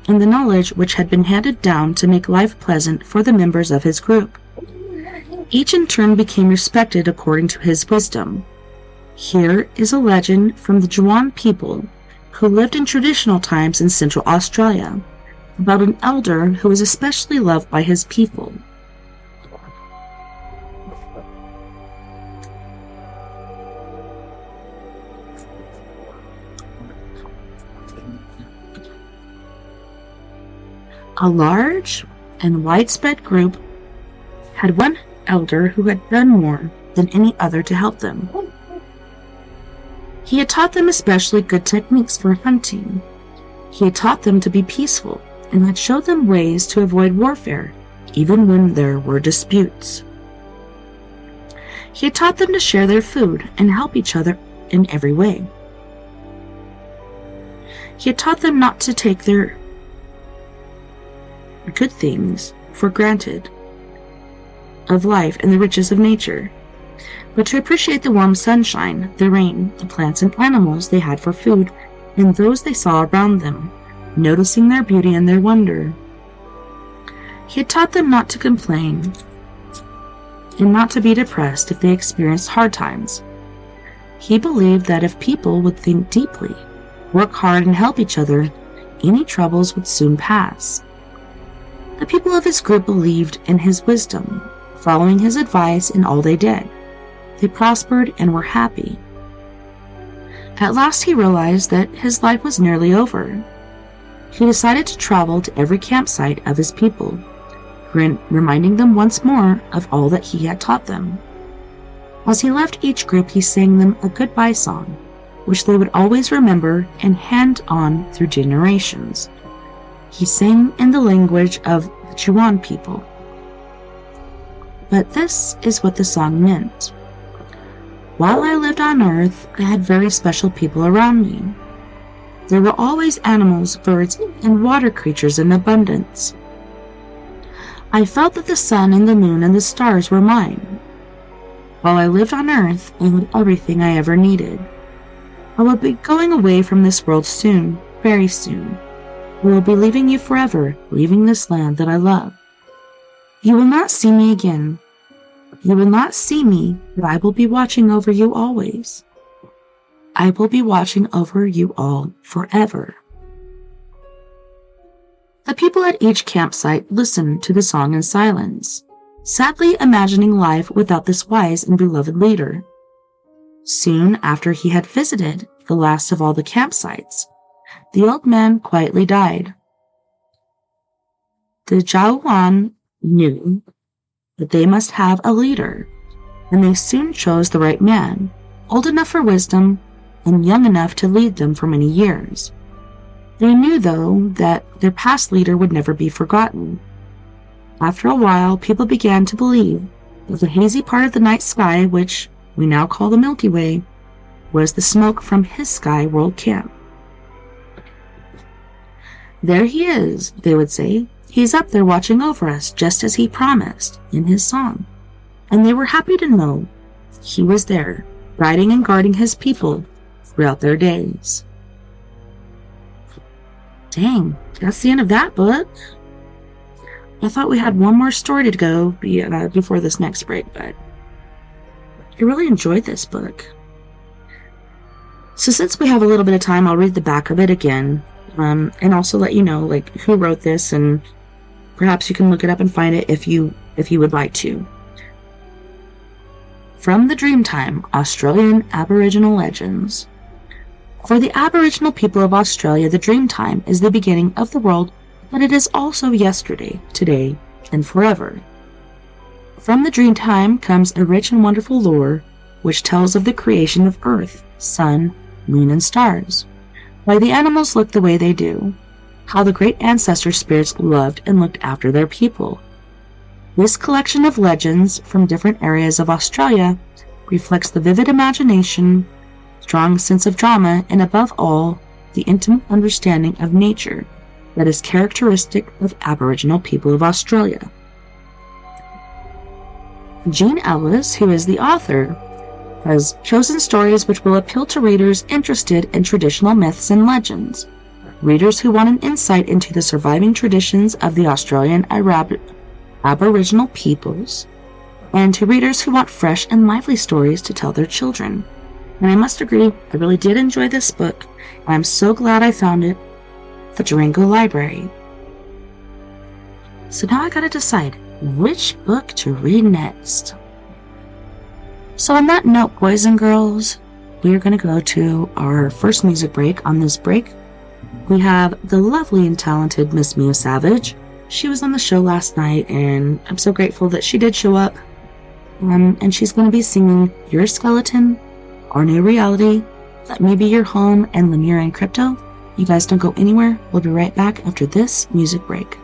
and the knowledge which had been handed down to make life pleasant for the members of his group. Each in turn became respected according to his wisdom. Here is a legend from the Juan people who lived in traditional times in Central Australia, about an elder who was especially loved by his people. A large and widespread group had one elder who had done more than any other to help them. He had taught them especially good techniques for hunting. He had taught them to be peaceful and had showed them ways to avoid warfare, even when there were disputes. He had taught them to share their food and help each other in every way. He had taught them not to take their good things for granted of life and the riches of nature, but to appreciate the warm sunshine, the rain, the plants and animals they had for food, and those they saw around them, noticing their beauty and their wonder. He had taught them not to complain and not to be depressed if they experienced hard times. He believed that if people would think deeply, work hard and help each other, any troubles would soon pass. The people of his group believed in his wisdom, following his advice in all they did. They prospered and were happy. At last he realized that his life was nearly over. He decided to travel to every campsite of his people, reminding them once more of all that he had taught them. As he left each group, he sang them a goodbye song, which they would always remember and hand on through generations. He sang in the language of the Juan people. But this is what the song meant. While I lived on earth, I had very special people around me. There were always animals, birds, and water creatures in abundance. I felt that the sun and the moon and the stars were mine. While I lived on earth, I had everything I ever needed. I will be going away from this world soon, very soon. I will be leaving you forever, leaving this land that I love. You will not see me again. You will not see me, but I will be watching over you always. I will be watching over you all forever. The people at each campsite listened to the song in silence, sadly imagining life without this wise and beloved leader. Soon after he had visited the last of all the campsites, the old man quietly died. The Jawan knew that they must have a leader, and they soon chose the right man, old enough for wisdom and young enough to lead them for many years. They knew, though, that their past leader would never be forgotten. After a while, people began to believe that the hazy part of the night sky, which we now call the Milky Way, was the smoke from his sky world camp. There he is, they would say. He's up there watching over us, just as he promised in his song. And they were happy to know he was there, guiding and guarding his people throughout their days. Dang, that's the end of that book. I thought we had one more story to go before this next break, but I really enjoyed this book. So since we have a little bit of time, I'll read the back of it again. and also let you know like who wrote this, and perhaps you can look it up and find it if you would like to. From the Dreamtime, Australian Aboriginal Legends. For the Aboriginal people of Australia, the Dreamtime is the beginning of the world, but it is also yesterday, today, and forever. From the Dreamtime comes a rich and wonderful lore, which tells of the creation of Earth, Sun, Moon, and stars, why the animals look the way they do, how the great ancestor spirits loved and looked after their people. This collection of legends from different areas of Australia reflects the vivid imagination, strong sense of drama, and above all, the intimate understanding of nature that is characteristic of Aboriginal people of Australia. Jean Ellis, who is the author, has chosen stories which will appeal to readers interested in traditional myths and legends, readers who want an insight into the surviving traditions of the Australian Aboriginal peoples, and to readers who want fresh and lively stories to tell their children. And I must agree, I really did enjoy this book, and I'm so glad I found it at the Durango Library. So now I gotta decide which book to read next. So on that note, boys and girls, we are going to go to our first music break. On this break, we have the lovely and talented Miss Mia Savage. She was on the show last night, and I'm so grateful that she did show up. And she's going to be singing Your Skeleton, Our New Reality, Let Me Be Your Home, and Lemire and Crypto. You guys don't go anywhere. We'll be right back after this music break.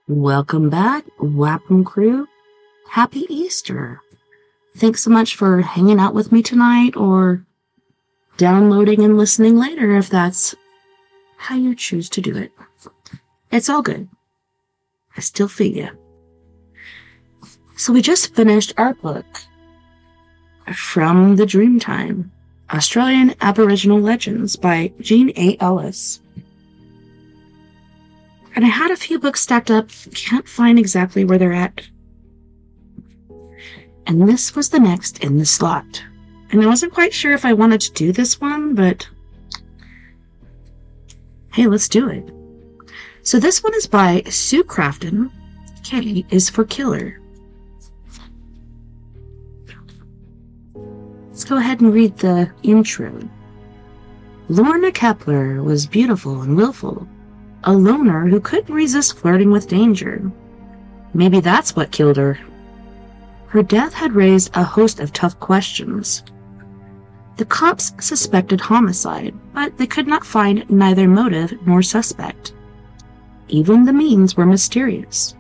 Welcome back, Wapping Crew. Happy Easter. Thanks so much for hanging out with me tonight, or downloading and listening later if that's how you choose to do it. It's all good. I still feel you. So we just finished our book from the Dreamtime, Australian Aboriginal Legends by Jean A. Ellis. And I had a few books stacked up, can't find exactly where they're at. And this was the next in the slot. And I wasn't quite sure if I wanted to do this one, but hey, let's do it. So this one is by Sue Crafton. K is for Killer. Let's go ahead and read the intro. Lorna Kepler was beautiful and willful, a loner who couldn't resist flirting with danger. Maybe that's what killed her. Her death had raised a host of tough questions. The cops suspected homicide, but they could not find neither motive nor suspect. Even the means were mysterious.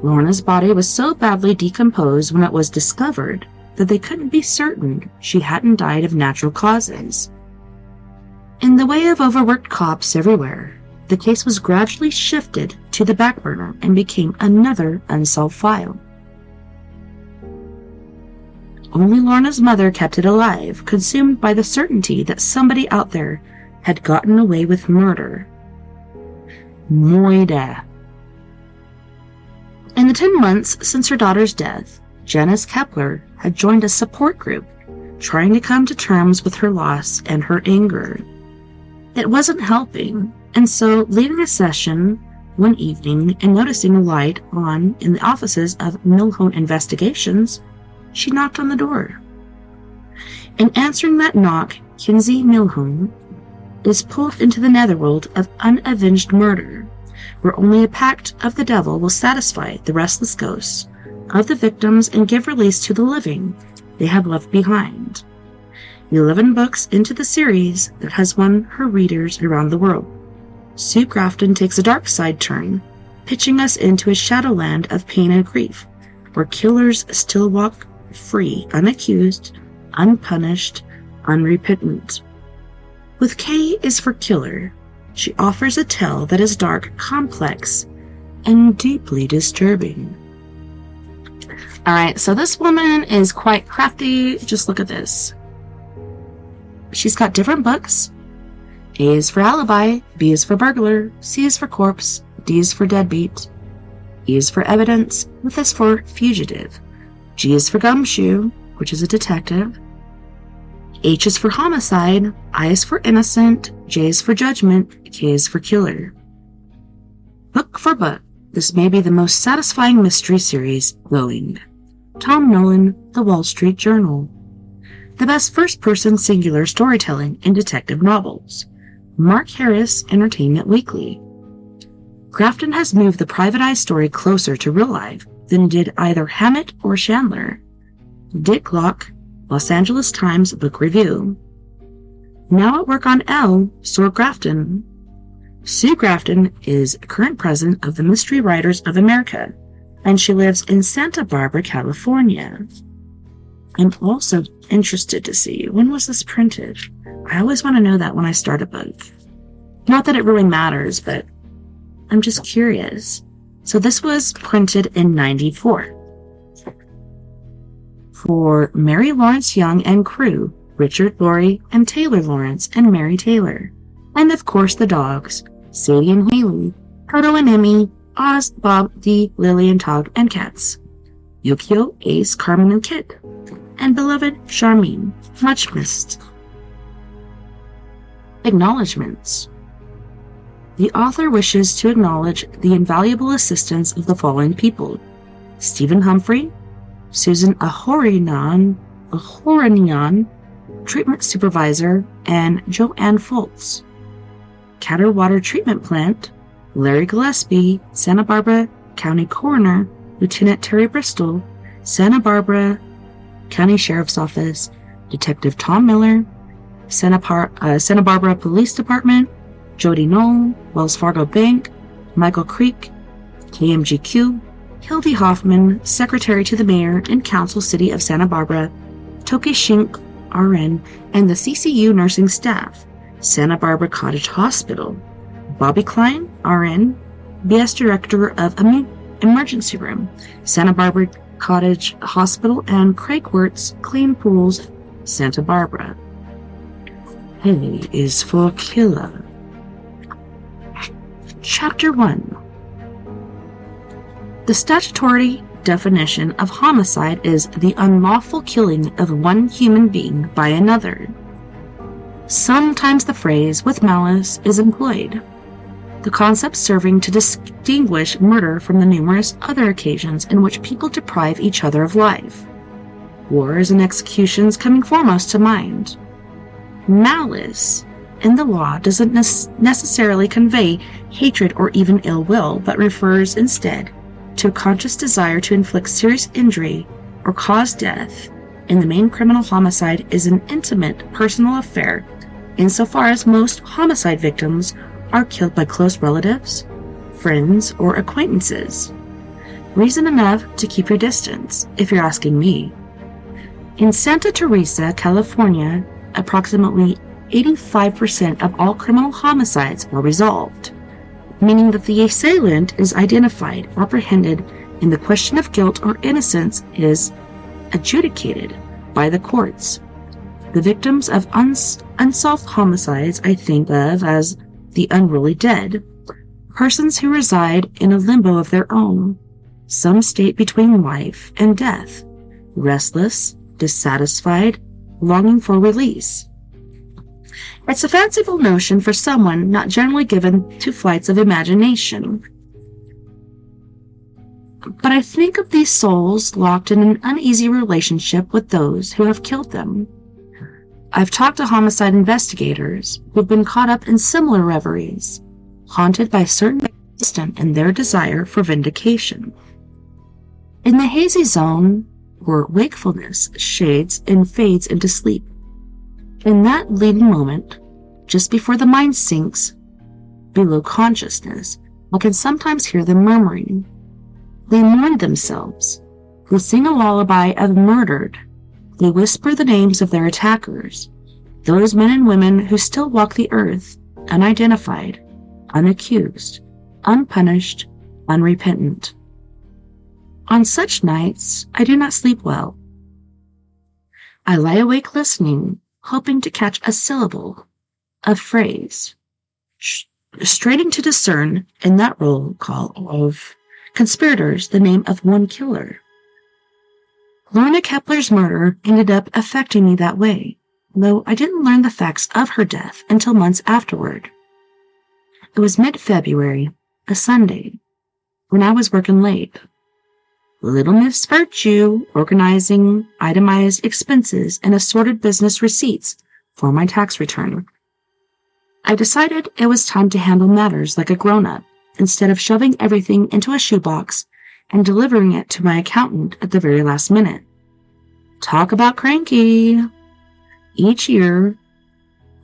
Lorna's body was so badly decomposed when it was discovered that they couldn't be certain she hadn't died of natural causes. In the way of overworked cops everywhere, the case was gradually shifted to the back burner and became another unsolved file. Only Lorna's mother kept it alive, consumed by the certainty that somebody out there had gotten away with murder. Moida. In the 10 months since her daughter's death, Janice Kepler had joined a support group, trying to come to terms with her loss and her anger. It wasn't helping, and so, leaving a session one evening and noticing a light on in the offices of Milhone Investigations, she knocked on the door. In answering that knock, Kinsey Milhone is pulled into the netherworld of unavenged murder, where only a pact of the devil will satisfy the restless ghosts of the victims and give release to the living they have left behind. 11 books into the series that has won her readers around the world, Sue Grafton takes a dark side turn, pitching us into a shadowland of pain and grief, where killers still walk free, unaccused, unpunished, unrepentant. With K is for Killer, she offers a tale that is dark, complex, and deeply disturbing. Alright, so this woman is quite crafty. Just look at this. She's got different books. A is for alibi, B is for burglar, C is for corpse, D is for deadbeat, E is for evidence, F is for fugitive, G is for gumshoe, which is a detective, H is for homicide, I is for innocent, J is for judgment, K is for killer. Book for book, this may be the most satisfying mystery series going. Tom Nolan, The Wall Street Journal. The best first-person singular storytelling in detective novels. Mark Harris, Entertainment Weekly. Grafton has moved the private eye story closer to real life than did either Hammett or Chandler. Dick Locke, Los Angeles Times Book Review. Now at work on L, Sue Grafton. Sue Grafton is current president of the Mystery Writers of America, and she lives in Santa Barbara, California. I'm also interested to see, when was this printed? I always want to know that when I start a book. Not that it really matters, but I'm just curious. So this was printed in 94. For Mary Lawrence Young and crew, Richard Laurie and Taylor Lawrence and Mary Taylor. And of course the dogs, Sadie and Haley, Toto and Emmy, Oz, Bob, Dee, Lily and Tog, and cats. Yukio, Ace, Carmen, and Kit. And beloved Charmine, much missed. Acknowledgements. The author wishes to acknowledge the invaluable assistance of the following people: Stephen Humphrey, Susan Ahorinian, Treatment Supervisor, and Joanne Foltz. Catterwater Treatment Plant, Larry Gillespie, Santa Barbara County Coroner, Lieutenant Terry Bristol, Santa Barbara County Sheriff's Office, Detective Tom Miller, Santa Barbara Police Department, Jody Knoll, Wells Fargo Bank, Michael Creek, KMGQ, Hildy Hoffman, Secretary to the Mayor and Council City of Santa Barbara, Toki Shink, RN, and the CCU nursing staff, Santa Barbara Cottage Hospital, Bobby Klein, RN, BS Director of Emergency Room, Santa Barbara Cottage Hospital, and Craig Wirtz, Clean Pools, Santa Barbara. A is for killer. Chapter 1. The statutory definition of homicide is the unlawful killing of one human being by another. Sometimes the phrase with malice is employed, the concept serving to distinguish murder from the numerous other occasions in which people deprive each other of life. Wars and executions coming foremost to mind. Malice in the law doesn't necessarily convey hatred or even ill will, but refers instead to a conscious desire to inflict serious injury or cause death. In the main, criminal homicide is an intimate, personal affair, insofar as most homicide victims are killed by close relatives, friends, or acquaintances. Reason enough to keep your distance, if you're asking me. In Santa Teresa, California, approximately 85% of all criminal homicides are resolved, meaning that the assailant is identified, apprehended, and the question of guilt or innocence is adjudicated by the courts. The victims of unsolved homicides I think of as the unruly dead, persons who reside in a limbo of their own, some state between life and death, restless, dissatisfied, longing for release. It's a fanciful notion for someone not generally given to flights of imagination. But I think of these souls locked in an uneasy relationship with those who have killed them. I've talked to homicide investigators who've been caught up in similar reveries, haunted by certain instant in their desire for vindication. In the hazy zone, where wakefulness shades and fades into sleep, in that leading moment, just before the mind sinks below consciousness, I can sometimes hear them murmuring. They mourn themselves. They sing a lullaby of murdered. They whisper the names of their attackers, those men and women who still walk the earth, unidentified, unaccused, unpunished, unrepentant. On such nights, I do not sleep well. I lie awake listening, hoping to catch a syllable, a phrase, straining to discern in that roll call of conspirators the name of one killer. Lorna Kepler's murder ended up affecting me that way, though I didn't learn the facts of her death until months afterward. It was mid-February, a Sunday, when I was working late. Little Miss Virtue, organizing itemized expenses and assorted business receipts for my tax return. I decided it was time to handle matters like a grown-up, instead of shoving everything into a shoebox and delivering it to my accountant at the very last minute. Talk about cranky! Each year,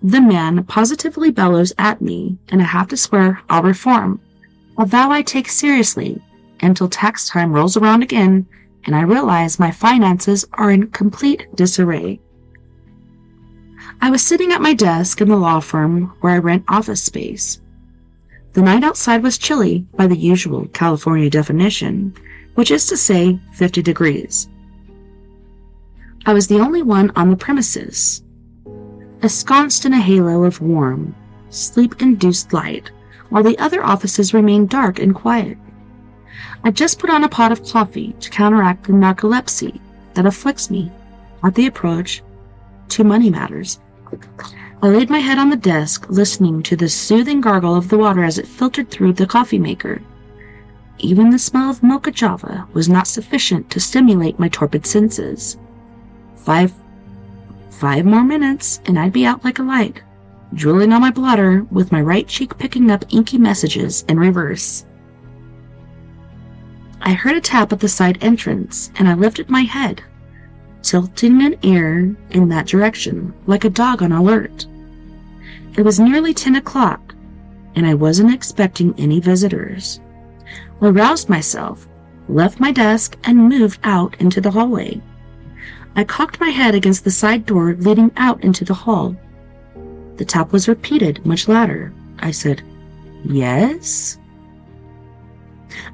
the man positively bellows at me, and I have to swear I'll reform, a vow I take seriously, until tax time rolls around again and I realize my finances are in complete disarray. I was sitting at my desk in the law firm where I rent office space. The night outside was chilly by the usual California definition, which is to say 50 degrees. I was the only one on the premises, ensconced in a halo of warm, sleep-induced light, while the other offices remained dark and quiet. I just put on a pot of coffee to counteract the narcolepsy that afflicts me at the approach to money matters. I laid my head on the desk, listening to the soothing gargle of the water as it filtered through the coffee maker. Even the smell of mocha java was not sufficient to stimulate my torpid senses. Five more minutes, and I'd be out like a light, drooling on my blotter, with my right cheek picking up inky messages in reverse. I heard a tap at the side entrance, and I lifted my head, tilting an ear in that direction, like a dog on alert. It was nearly 10 o'clock, and I wasn't expecting any visitors. I roused myself, left my desk, and moved out into the hallway. I cocked my head against the side door leading out into the hall. The tap was repeated, much louder. I said, "Yes?"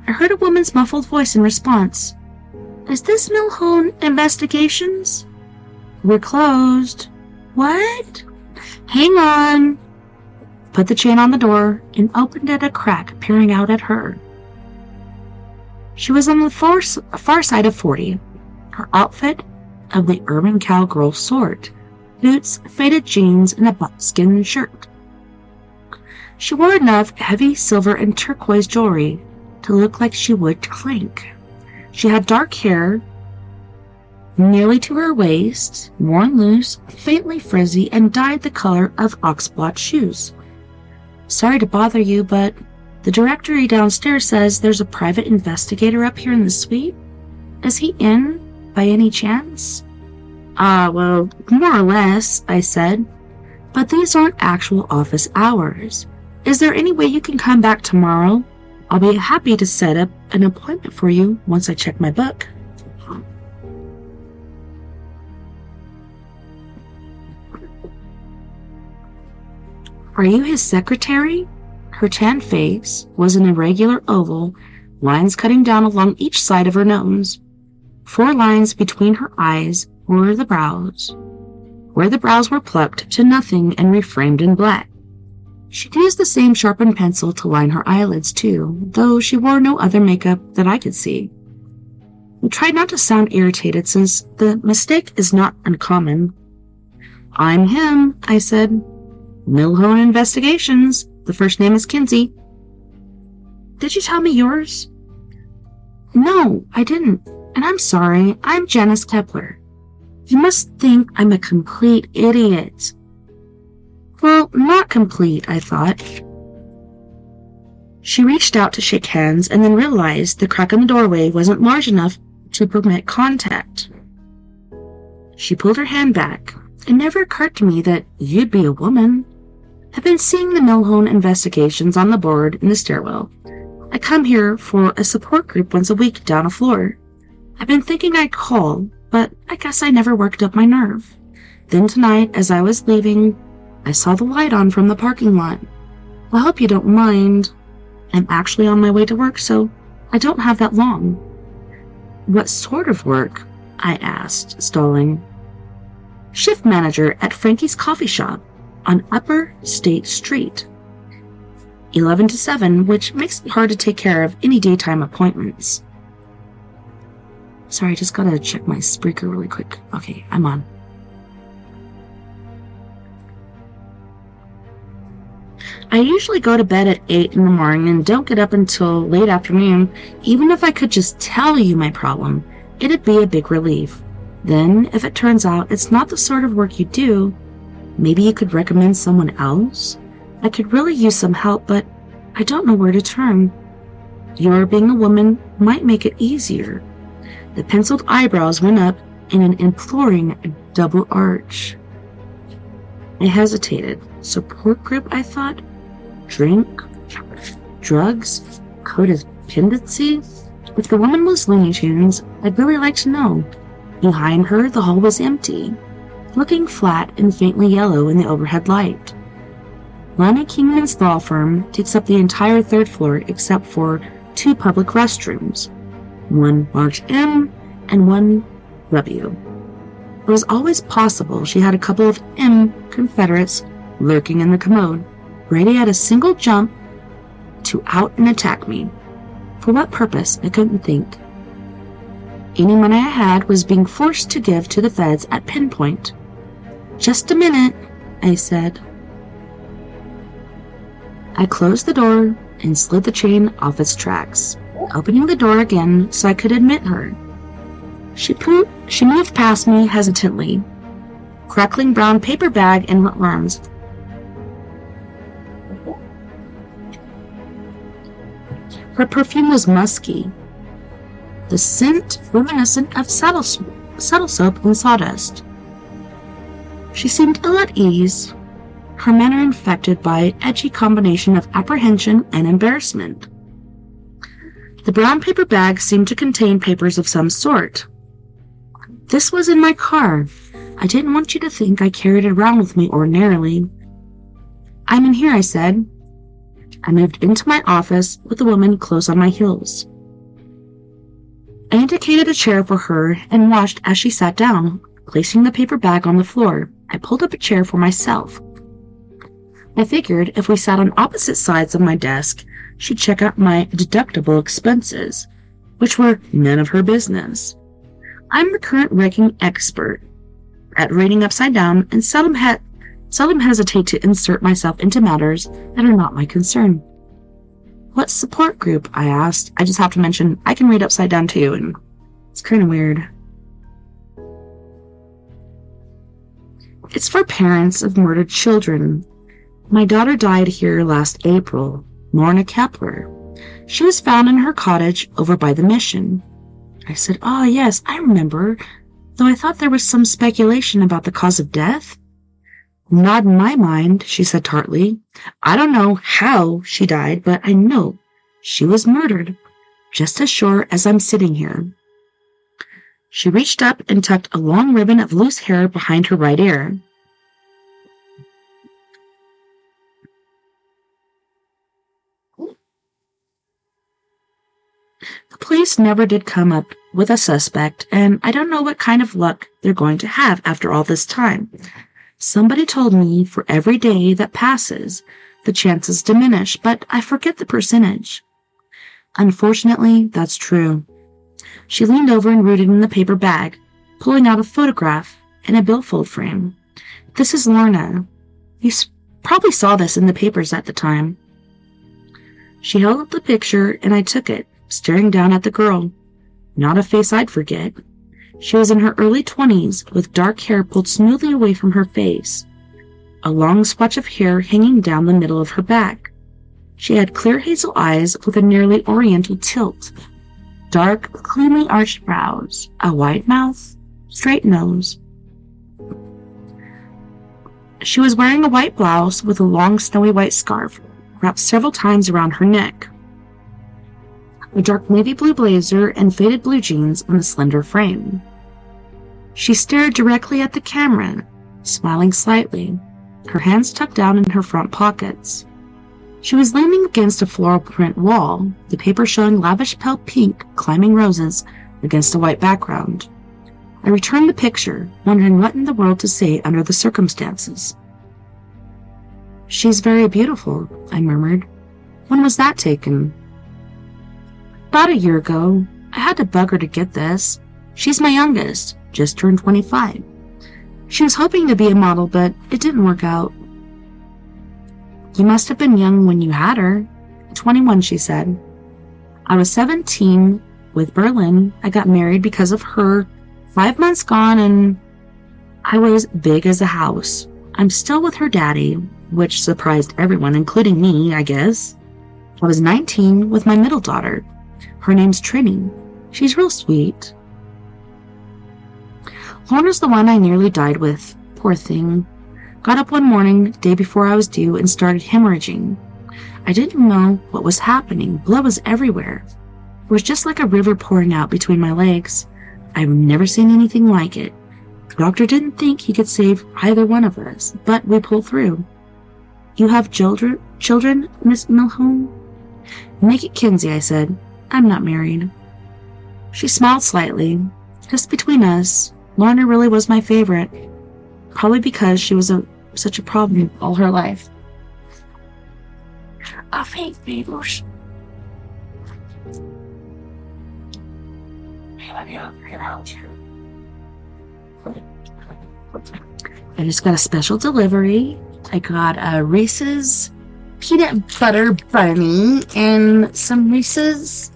I heard a woman's muffled voice in response. "Is this Milhone Investigations?" "We're closed." "What?" "Hang on." Put the chain on the door and opened it a crack, peering out at her. She was on the far side of 40. Her outfit of the urban cowgirl sort, boots, faded jeans, and a buckskin shirt. She wore enough heavy silver and turquoise jewelry to look like she would clink. She had dark hair nearly to her waist, worn loose, faintly frizzy, and dyed the color of oxblot shoes. "Sorry to bother you, but the directory downstairs says there's a private investigator up here in the suite. Is he in, by any chance?" Well, more or less," I said. "But these aren't actual office hours. Is there any way you can come back tomorrow? I'll be happy to set up an appointment for you once I check my book." "Are you his secretary?" Her tan face was an irregular oval, lines cutting down along each side of her nose. 4 lines between her eyes were the brows, where the brows were plucked to nothing and reframed in black. She'd used the same sharpened pencil to line her eyelids too, though she wore no other makeup that I could see. I tried not to sound irritated since the mistake is not uncommon. "I'm him," I said. "Milhone Investigations. The first name is Kinsey." "Did you tell me yours?" "No, I didn't. And I'm sorry. I'm Janice Kepler. You must think I'm a complete idiot." "Well, not complete," I thought. She reached out to shake hands and then realized the crack in the doorway wasn't large enough to permit contact. She pulled her hand back. "It never occurred to me that you'd be a woman. I've been seeing the Milhone Investigations on the board in the stairwell. I come here for a support group once a week down a floor. I've been thinking I'd call, but I guess I never worked up my nerve. Then tonight, as I was leaving, I saw the light on from the parking lot. I hope you don't mind. I'm actually on my way to work, so I don't have that long." "What sort of work?" I asked, stalling. "Shift manager at Frankie's coffee shop on Upper State Street. 11 to 7, which makes it hard to take care of any daytime appointments." Sorry, I just gotta check my speaker really quick. Okay, I'm on. "I usually go to bed at 8 in the morning and don't get up until late afternoon. Even if I could just tell you my problem, it'd be a big relief. Then, if it turns out it's not the sort of work you do, maybe you could recommend someone else? I could really use some help, but I don't know where to turn. Your being a woman might make it easier." The penciled eyebrows went up in an imploring double arch. I hesitated. Support group, I thought? Drink? Drugs? Codependency? If the woman was Looney Tunes, I'd really like to know. Behind her, the hall was empty, looking flat and faintly yellow in the overhead light. Lonnie Kingman's law firm takes up the entire 3rd floor except for 2 public restrooms, one marked M and one W. It was always possible she had a couple of M Confederates lurking in the commode, ready at a single jump to out and attack me. For what purpose, I couldn't think. Any money I had was being forced to give to the feds at pinpoint. "Just a minute," I said. I closed the door and slid the chain off its tracks, opening the door again so I could admit her. She moved past me hesitantly, crackling brown paper bag in her arms. Her perfume was musky, the scent reminiscent of saddle soap and sawdust. She seemed ill at ease, her manner infected by an edgy combination of apprehension and embarrassment. The brown paper bag seemed to contain papers of some sort. This was in my car. I didn't want you to think I carried it around with me ordinarily. I'm in here, I said. I moved into my office with the woman close on my heels. I indicated a chair for her and watched as she sat down, placing the paper bag on the floor. I pulled up a chair for myself. I figured if we sat on opposite sides of my desk, she'd check out my deductible expenses, which were none of her business. I'm the current ranking expert at reading upside down and seldom hesitate to insert myself into matters that are not my concern. What support group? I asked. I just have to mention I can read upside down too, and it's kind of weird. It's for parents of murdered children. My daughter died here last April, Lorna Kepler. She was found in her cottage over by the mission. I said, "Oh, yes, I remember, though I thought there was some speculation about the cause of death." "Not in my mind," she said tartly. "I don't know how she died, but I know she was murdered, just as sure as I'm sitting here." She reached up and tucked a long ribbon of loose hair behind her right ear. The police never did come up with a suspect, and I don't know what kind of luck they're going to have after all this time. Somebody told me for every day that passes, the chances diminish, but I forget the percentage. Unfortunately, that's true. She leaned over and rooted in the paper bag, pulling out a photograph and a billfold frame. "This is Lorna. You probably saw this in the papers at the time." She held up the picture and I took it, staring down at the girl. Not a face I'd forget. She was in her early 20s, with dark hair pulled smoothly away from her face, a long swatch of hair hanging down the middle of her back. She had clear hazel eyes with a nearly oriental tilt, dark, cleanly arched brows, a wide mouth, straight nose. She was wearing a white blouse with a long snowy white scarf wrapped several times around her neck, a dark navy blue blazer, and faded blue jeans on a slender frame. She stared directly at the camera, smiling slightly, her hands tucked down in her front pockets. She was leaning against a floral print wall, the paper showing lavish pale pink climbing roses against a white background. I returned the picture, wondering what in the world to say under the circumstances. "She's very beautiful," I murmured. "When was that taken?" "About a year ago. I had to bug her to get this. She's my youngest, just turned 25. She was hoping to be a model, but it didn't work out." "You must have been young when you had her." 21, she said. "I was 17 with Berlin. I got married because of her. 5 months gone, and I was big as a house. I'm still with her daddy," which surprised everyone, including me, I guess. "I was 19 with my middle daughter. Her name's Trini. She's real sweet." Lorna's the one I nearly died with. Poor thing. Got up one morning, day before I was due, and started hemorrhaging. I didn't know what was happening. Blood was everywhere. It was just like a river pouring out between my legs. I've never seen anything like it. The doctor didn't think he could save either one of us, but we pulled through. "You have children, Miss Milhouse?" "Make it Kinsey," I said. "I'm not married." She smiled slightly. "Just between us, Lorna really was my favorite, probably because she was such a problem all her life." I hate neighbors. I just got a special delivery. I got a Reese's peanut butter bunny and some Reese's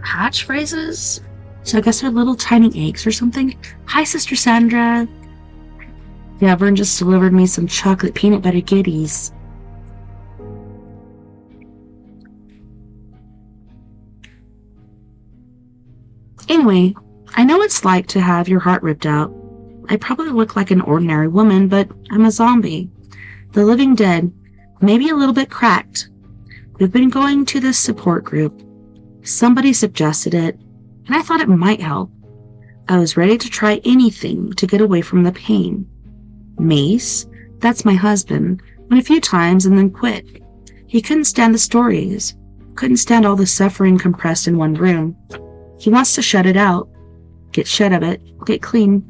hatch phrases. So I guess they're little tiny eggs or something. Hi, Sister Sandra. Yeah, Vern just delivered me some chocolate peanut butter goodies. Anyway, I know what it's like to have your heart ripped out. I probably look like an ordinary woman, but I'm a zombie. The living dead, maybe a little bit cracked. We've been going to this support group. Somebody suggested it, and I thought it might help. I was ready to try anything to get away from the pain. Mace, that's my husband, went a few times and then quit. He couldn't stand the stories, couldn't stand all the suffering compressed in one room. He wants to shut it out, get shed of it, get clean.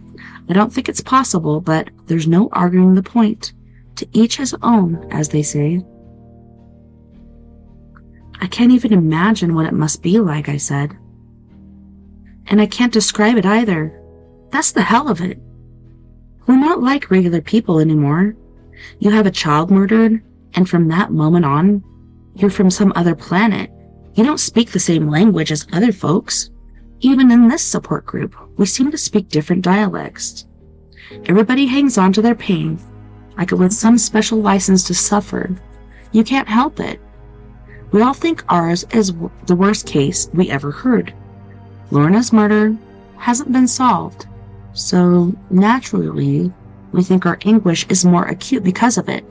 I don't think it's possible, but there's no arguing the point. To each his own, as they say. I can't even imagine what it must be like, I said. And I can't describe it either. That's the hell of it. We're not like regular people anymore. You have a child murdered, and from that moment on, you're from some other planet. You don't speak the same language as other folks. Even in this support group, we seem to speak different dialects. Everybody hangs on to their pain, like it was some special license to suffer. You can't help it. We all think ours is the worst case we ever heard. Lorna's murder hasn't been solved, so naturally, we think our anguish is more acute because of it.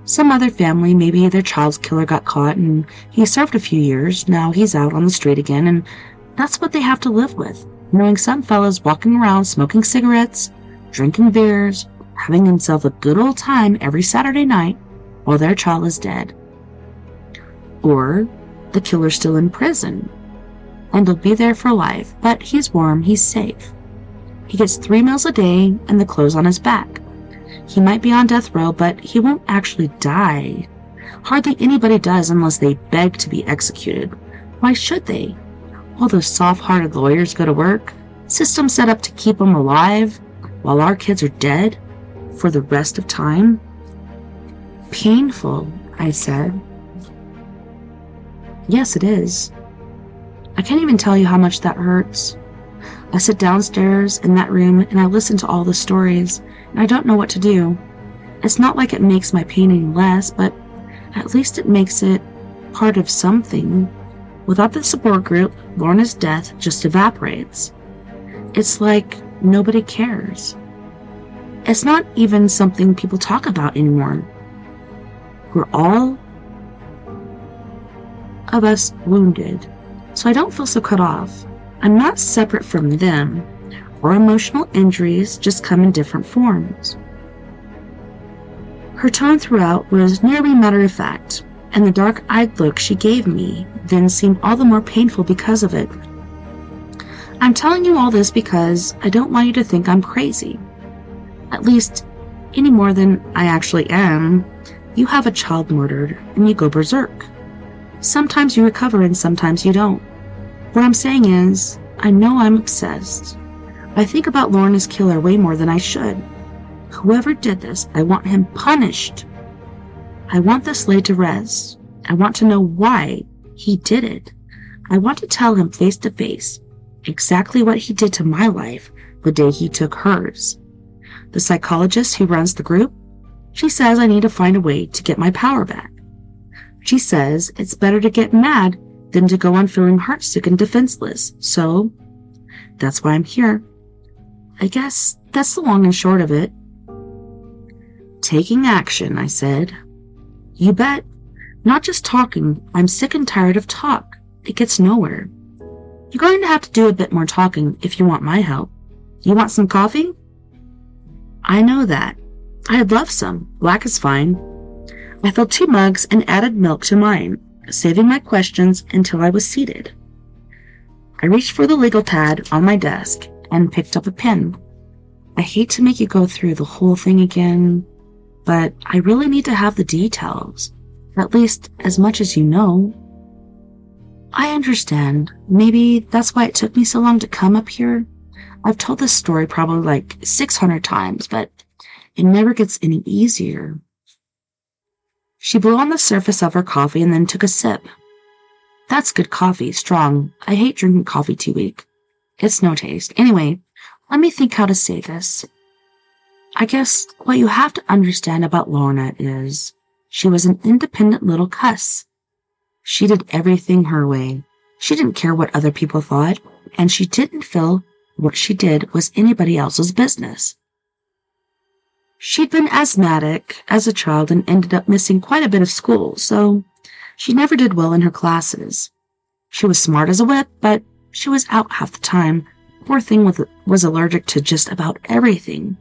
Some other family, maybe their child's killer got caught and he served a few years, now he's out on the street again, and that's what they have to live with, knowing some fellas walking around smoking cigarettes, drinking beers, having himself a good old time every Saturday night while their child is dead. Or the killer's still in prison, and he'll be there for life, but he's warm, he's safe. He gets 3 meals a day and the clothes on his back. He might be on death row, but he won't actually die. Hardly anybody does unless they beg to be executed. Why should they? All those soft-hearted lawyers go to work, systems set up to keep them alive, while our kids are dead for the rest of time. Painful, I said. Yes, it is. I can't even tell you how much that hurts. I sit downstairs in that room and I listen to all the stories, and I don't know what to do. It's not like it makes my pain any less, but at least it makes it part of something. Without the support group, Lorna's death just evaporates. It's like nobody cares. It's not even something people talk about anymore. We're all of us wounded, so I don't feel so cut off. I'm not separate from them. Our emotional injuries just come in different forms. Her tone throughout was nearly matter-of-fact, and the dark-eyed look she gave me then seemed all the more painful because of it. I'm telling you all this because I don't want you to think I'm crazy. At least, any more than I actually am. You have a child murdered, and you go berserk. Sometimes you recover and sometimes you don't. What I'm saying is, I know I'm obsessed. I think about Lorna's killer way more than I should. Whoever did this, I want him punished. I want this laid to rest. I want to know why he did it. I want to tell him face to face exactly what he did to my life the day he took hers. The psychologist who runs the group, she says I need to find a way to get my power back. She says it's better to get mad than to go on feeling heartsick and defenseless, so that's why I'm here. I guess that's the long and short of it. Taking action, I said. You bet. Not just talking. I'm sick and tired of talk. It gets nowhere. You're going to have to do a bit more talking if you want my help. You want some coffee? I know that. I'd love some. Black is fine. I filled 2 mugs and added milk to mine, saving my questions until I was seated. I reached for the legal pad on my desk and picked up a pen. I hate to make you go through the whole thing again, but I really need to have the details, at least as much as you know. I understand. Maybe that's why it took me so long to come up here. I've told this story probably like 600 times, but it never gets any easier. She blew on the surface of her coffee and then took a sip. That's good coffee, strong. I hate drinking coffee too weak. It's no taste. Anyway, let me think how to say this. I guess what you have to understand about Lorna is she was an independent little cuss. She did everything her way. She didn't care what other people thought, and she didn't feel what she did was anybody else's business. She'd been asthmatic as a child and ended up missing quite a bit of school, so she never did well in her classes. She was smart as a whip, but she was out half the time. Poor thing was allergic to just about everything.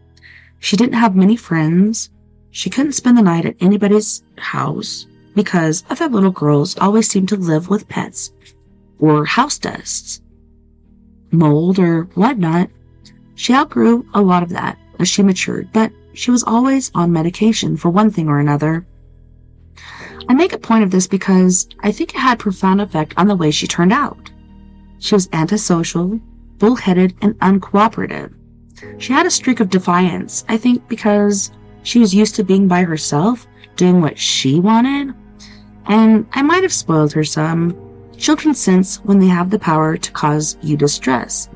She didn't have many friends. She couldn't spend the night at anybody's house because other little girls always seemed to live with pets or house dusts, mold, or whatnot. She outgrew a lot of that as she matured, but she was always on medication for one thing or another. I make a point of this because I think it had a profound effect on the way she turned out. She was antisocial, bullheaded, and uncooperative. She had a streak of defiance, I think because she was used to being by herself, doing what she wanted, and I might have spoiled her some. Children sense when they have the power to cause you distress.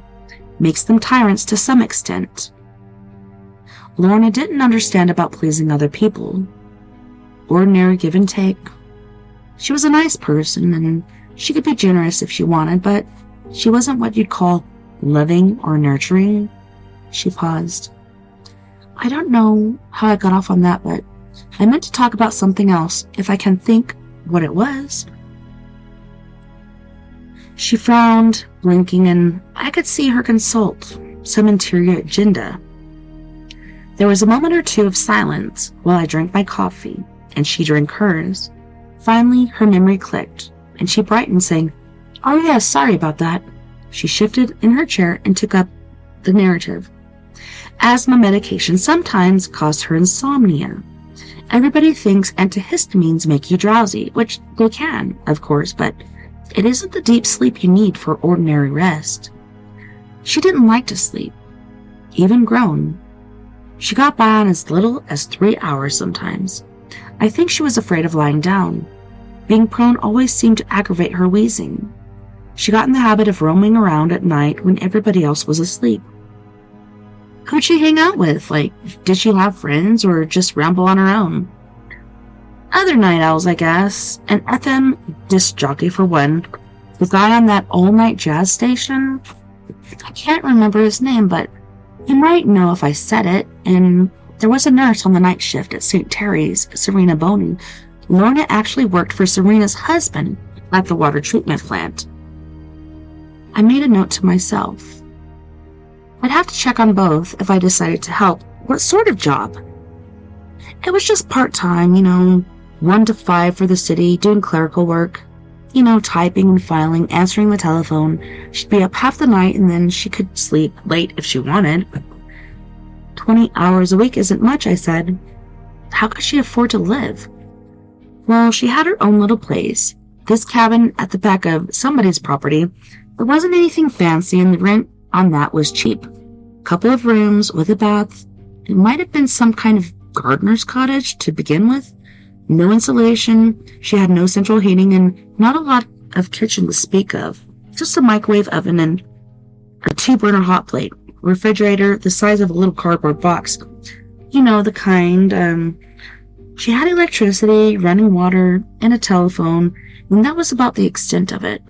Makes them tyrants to some extent. Lorna didn't understand about pleasing other people. Ordinary give and take. She was a nice person, and she could be generous if she wanted, but she wasn't what you'd call loving or nurturing. She paused. I don't know how I got off on that, but I meant to talk about something else, if I can think what it was. She frowned, blinking, and I could see her consult some interior agenda. There was a moment or two of silence while I drank my coffee, and she drank hers. Finally, her memory clicked, and she brightened, saying, "Oh yes, sorry about that." She shifted in her chair and took up the narrative. Asthma medication sometimes caused her insomnia. Everybody thinks antihistamines make you drowsy, which they can, of course, but it isn't the deep sleep you need for ordinary rest. She didn't like to sleep, even grown. She got by on as little as 3 hours sometimes. I think she was afraid of lying down. Being prone always seemed to aggravate her wheezing. She got in the habit of roaming around at night when everybody else was asleep. Who'd she hang out with? Did she have friends or just ramble on her own? Other night owls, I guess. An FM disc jockey for one. The guy on that all-night jazz station. I can't remember his name, but you might know if I said it. And there was a nurse on the night shift at St. Terry's, Serena Boney. Lorna actually worked for Serena's husband at the water treatment plant. I made a note to myself. I'd have to check on both if I decided to help. What sort of job? It was just part-time, 1 to 5 for the city, doing clerical work. Typing and filing, answering the telephone. She'd be up half the night and then she could sleep late if she wanted. 20 hours a week isn't much, I said. How could she afford to live? Well, she had her own little place. This cabin at the back of somebody's property. There wasn't anything fancy and the rent on that was cheap. Couple of rooms with a bath. It might have been some kind of gardener's cottage to begin with. No insulation. She had no central heating and not a lot of kitchen to speak of. Just a microwave oven and a 2-burner hot plate. Refrigerator the size of a little cardboard box. The kind. She had electricity, running water, and a telephone, and that was about the extent of it.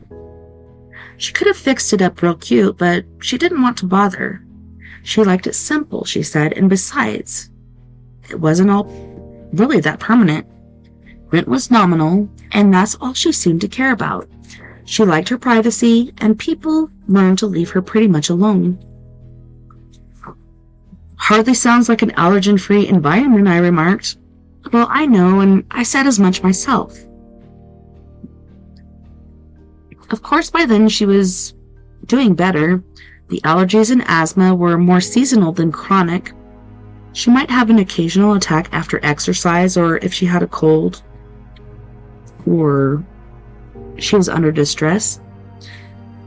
She could have fixed it up real cute, but she didn't want to bother. She liked it simple, she said, and besides, it wasn't all really that permanent. Rent was nominal, and that's all she seemed to care about. She liked her privacy, and people learned to leave her pretty much alone. Hardly sounds like an allergen-free environment, I remarked. Well, I know, and I said as much myself. Of course, by then she was doing better. The allergies and asthma were more seasonal than chronic. She might have an occasional attack after exercise or if she had a cold or she was under distress.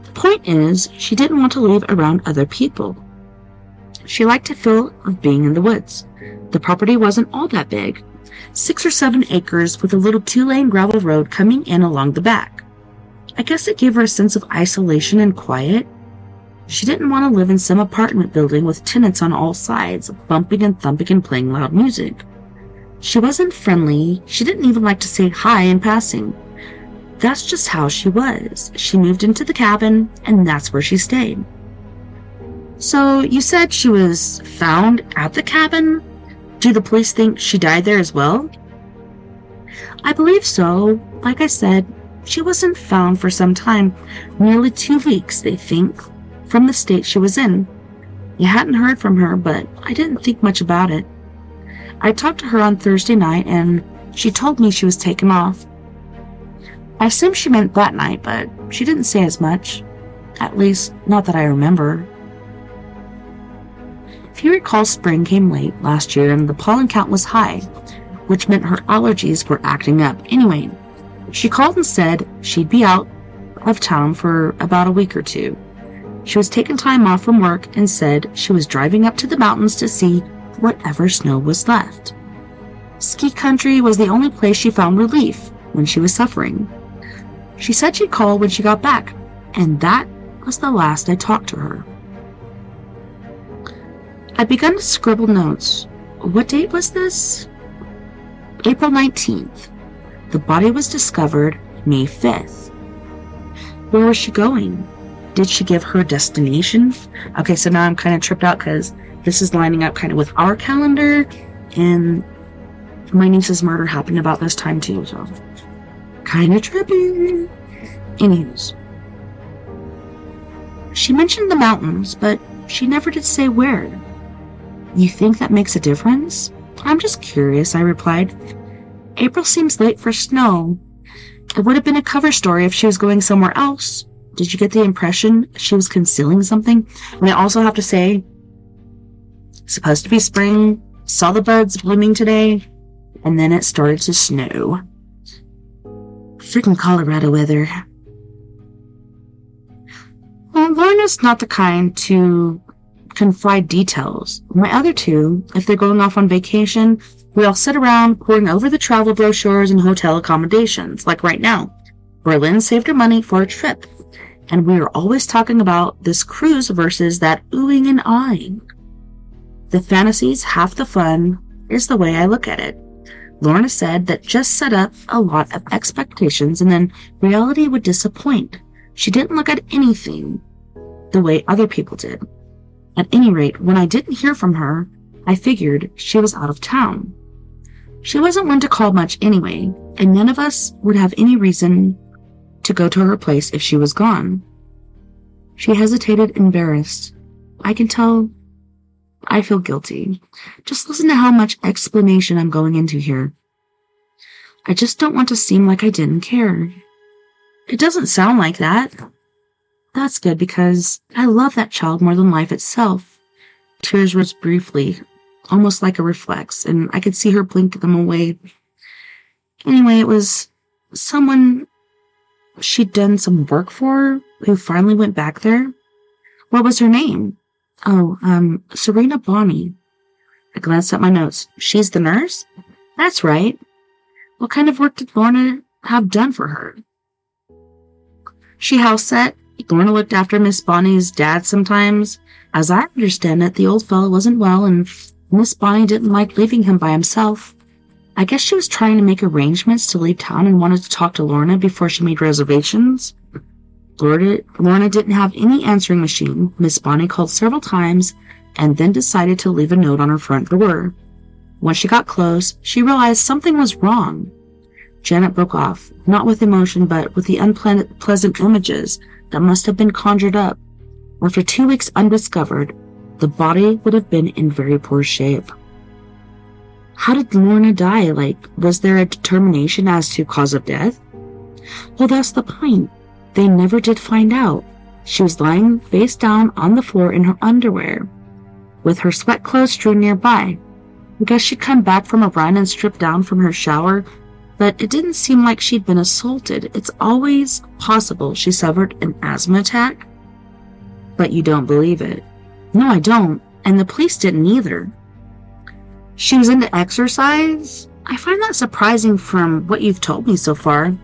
The point is, she didn't want to live around other people. She liked the feel of being in the woods. The property wasn't all that big. 6 or 7 acres with a little 2-lane gravel road coming in along the back. I guess it gave her a sense of isolation and quiet. She didn't want to live in some apartment building with tenants on all sides, bumping and thumping and playing loud music. She wasn't friendly. She didn't even like to say hi in passing. That's just how she was. She moved into the cabin, and that's where she stayed. So, you said she was found at the cabin? Do the police think she died there as well? I believe so. Like I said, she wasn't found for some time, nearly 2 weeks, they think, from the state she was in. You hadn't heard from her, but I didn't think much about it. I talked to her on Thursday night, and she told me she was taken off. I assumed she meant that night, but she didn't say as much. At least, not that I remember. If you recall, spring came late last year, and the pollen count was high, which meant her allergies were acting up. Anyway, she called and said she'd be out of town for about a week or two. She was taking time off from work and said she was driving up to the mountains to see whatever snow was left. Ski country was the only place she found relief when she was suffering. She said she'd call when she got back, and that was the last I talked to her. I'd begun to scribble notes. What date was this? April 19th. The body was discovered May 5th. Where was she going? Did she give her destination? Okay, so now I'm kind of tripped out because this is lining up kind of with our calendar, and my niece's murder happened about this time too, so kind of trippy. Anyways, she mentioned the mountains, but she never did say where. You think that makes a difference? I'm just curious, I replied. April seems late for snow. It would have been a cover story if she was going somewhere else. Did you get the impression she was concealing something? And I also have to say, supposed to be spring, saw the buds blooming today, and then it started to snow. Freaking Colorado weather. Well, Lorna's not the kind to confide details. My other two, if they're going off on vacation, we all sit around poring over the travel brochures and hotel accommodations, like right now. Berlin saved her money for a trip, and we are always talking about this cruise versus that oohing and aahing. The fantasy's half the fun, is the way I look at it. Lorna said that just set up a lot of expectations and then reality would disappoint. She didn't look at anything the way other people did. At any rate, when I didn't hear from her, I figured she was out of town. She wasn't one to call much anyway, and none of us would have any reason to go to her place if she was gone. She hesitated, embarrassed. I can tell I feel guilty. Just listen to how much explanation I'm going into here. I just don't want to seem like I didn't care. It doesn't sound like that. That's good, because I love that child more than life itself. Tears rose briefly, almost like a reflex, and I could see her blink them away. Anyway, it was someone she'd done some work for who finally went back there. What was her name? Oh, Serena Bonney. I glanced at my notes. She's the nurse? That's right. What kind of work did Lorna have done for her? She house sat. Lorna looked after Miss Bonney's dad sometimes. As I understand it, the old fellow wasn't well, and Miss Bonney didn't like leaving him by himself. I guess she was trying to make arrangements to leave town and wanted to talk to Lorna before she made reservations. Lorna didn't have any answering machine. Miss Bonney called several times and then decided to leave a note on her front door. When she got close, she realized something was wrong. Janet broke off, not with emotion, but with the unpleasant images that must have been conjured up. After 2 weeks undiscovered, the body would have been in very poor shape. How did Lorna die? Was there a determination as to cause of death? Well, that's the point. They never did find out. She was lying face down on the floor in her underwear, with her sweat clothes strewn nearby. I guess she'd come back from a run and stripped down from her shower, but it didn't seem like she'd been assaulted. It's always possible she suffered an asthma attack. But you don't believe it. No, I don't, and the police didn't either. She was into exercise? I find that surprising from what you've told me so far.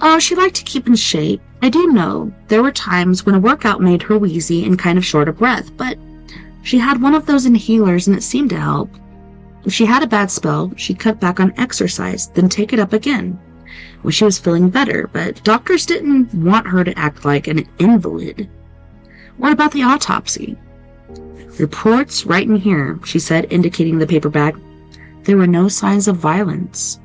Oh, she liked to keep in shape. I do know there were times when a workout made her wheezy and kind of short of breath, but she had one of those inhalers and it seemed to help. If she had a bad spell, she'd cut back on exercise, then take it up again when she was feeling better, but doctors didn't want her to act like an invalid. What about the autopsy? Reports right in here, she said, indicating the paper bag. There were no signs of violence.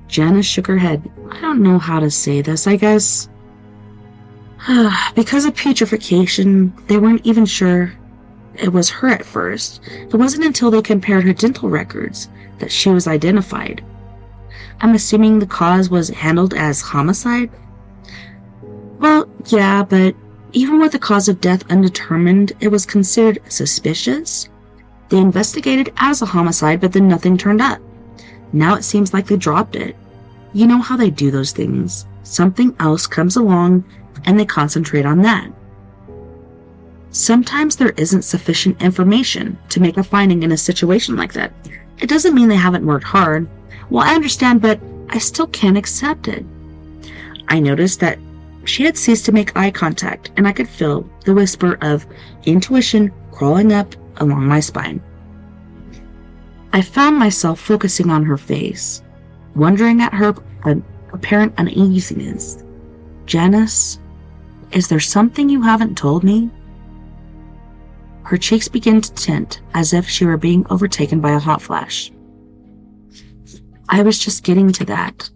Janice shook her head. I don't know how to say this, I guess. Because of putrefaction, they weren't even sure it was her at first. It wasn't until they compared her dental records that she was identified. I'm assuming the cause was handled as homicide? Well, yeah, but even with the cause of death undetermined, it was considered suspicious. They investigated as a homicide, but then nothing turned up. Now it seems like they dropped it. You know how they do those things. Something else comes along, and they concentrate on that. Sometimes there isn't sufficient information to make a finding in a situation like that. It doesn't mean they haven't worked hard. Well, I understand, but I still can't accept it. I noticed that she had ceased to make eye contact, and I could feel the whisper of intuition crawling up along my spine. I found myself focusing on her face, wondering at her apparent uneasiness. Janice, is there something you haven't told me? Her cheeks began to tint as if she were being overtaken by a hot flash. I was just getting to that.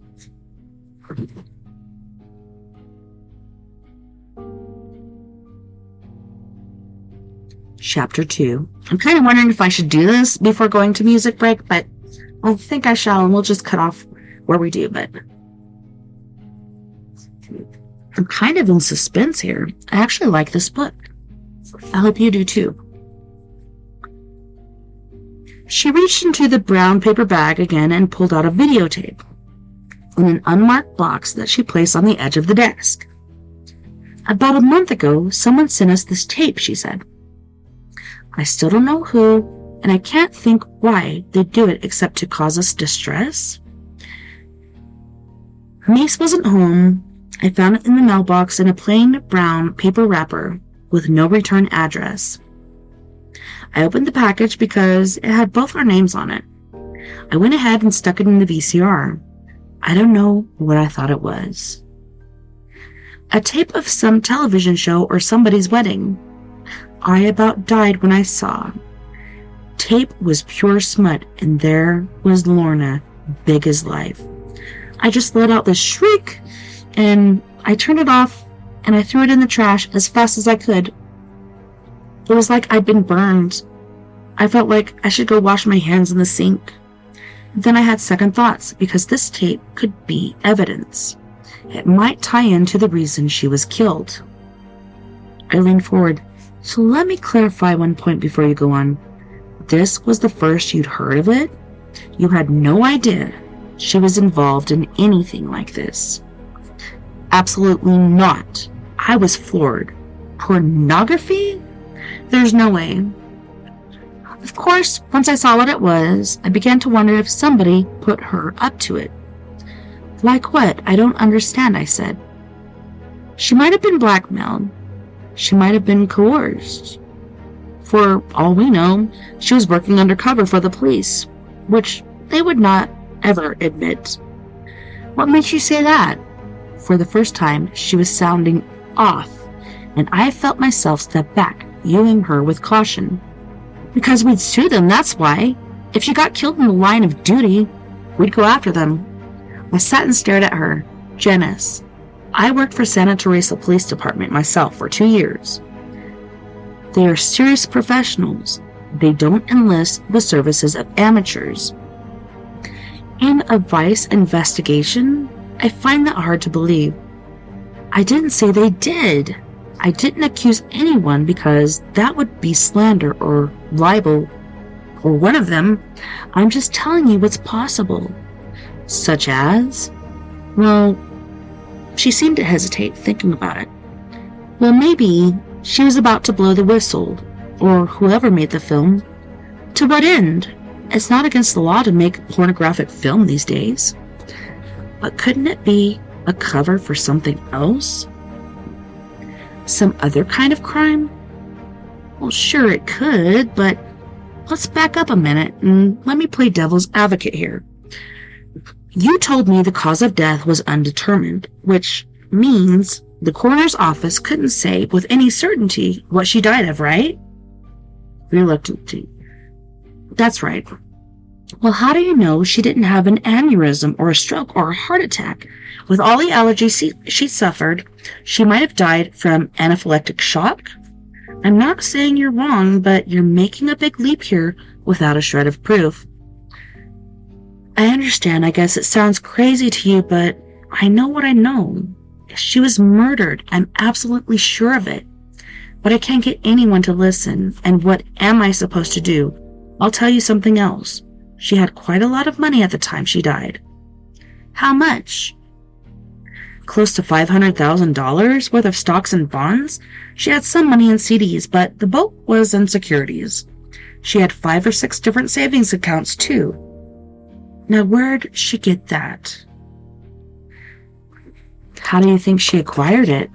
Chapter 2. I'm kind of wondering if I should do this before going to music break, but I think I shall, and we'll just cut off where we do, but I'm kind of in suspense here. I actually like this book. I hope you do too. She reached into the brown paper bag again and pulled out a videotape in an unmarked box that she placed on the edge of the desk. About a month ago, someone sent us this tape, she said. I still don't know who, and I can't think why they do it except to cause us distress. Mace wasn't home. I found it in the mailbox in a plain brown paper wrapper with no return address. I opened the package because it had both our names on it. I went ahead and stuck it in the VCR. I don't know what I thought it was. A tape of some television show or somebody's wedding. I about died when I saw. Tape was pure smut, and there was Lorna, big as life. I just let out this shriek, and I turned it off, and I threw it in the trash as fast as I could. It was like I'd been burned. I felt like I should go wash my hands in the sink. Then I had second thoughts, because this tape could be evidence. It might tie into the reason she was killed. I leaned forward. So let me clarify one point before you go on. This was the first you'd heard of it? You had no idea she was involved in anything like this? Absolutely not. I was floored. Pornography? There's no way. Of course, once I saw what it was, I began to wonder if somebody put her up to it. Like what? I don't understand, I said. She might have been blackmailed. She might have been coerced. For all we know, she was working undercover for the police, which they would not ever admit. What makes you say that? For the first time, she was sounding off, and I felt myself step back, viewing her with caution. Because we'd sue them, that's why. If she got killed in the line of duty, we'd go after them. I sat and stared at her. Janice. I worked for Santa Teresa Police Department myself for 2 years. They are serious professionals. They don't enlist the services of amateurs. In a vice investigation, I find that hard to believe. I didn't say they did. I didn't accuse anyone because that would be slander or libel, or one of them. I'm just telling you what's possible. Such as? Well, she seemed to hesitate, thinking about it. Well, maybe she was about to blow the whistle, or whoever made the film. To what end? It's not against the law to make pornographic film these days. But couldn't it be a cover for something else? Some other kind of crime? Well, sure it could, but let's back up a minute and let me play devil's advocate here. You told me the cause of death was undetermined, which means the coroner's office couldn't say with any certainty what she died of, right? Reluctantly. That's right. Well, how do you know she didn't have an aneurysm or a stroke or a heart attack? With all the allergies she suffered, she might have died from anaphylactic shock. I'm not saying you're wrong, but you're making a big leap here without a shred of proof. I understand. I guess it sounds crazy to you, but I know what I know. She was murdered. I'm absolutely sure of it. But I can't get anyone to listen. And what am I supposed to do? I'll tell you something else. She had quite a lot of money at the time she died. How much? Close to $500,000 worth of stocks and bonds. She had some money in CDs, but the bulk was in securities. She had 5 or 6 different savings accounts, too. Now, where'd she get that? How do you think she acquired it?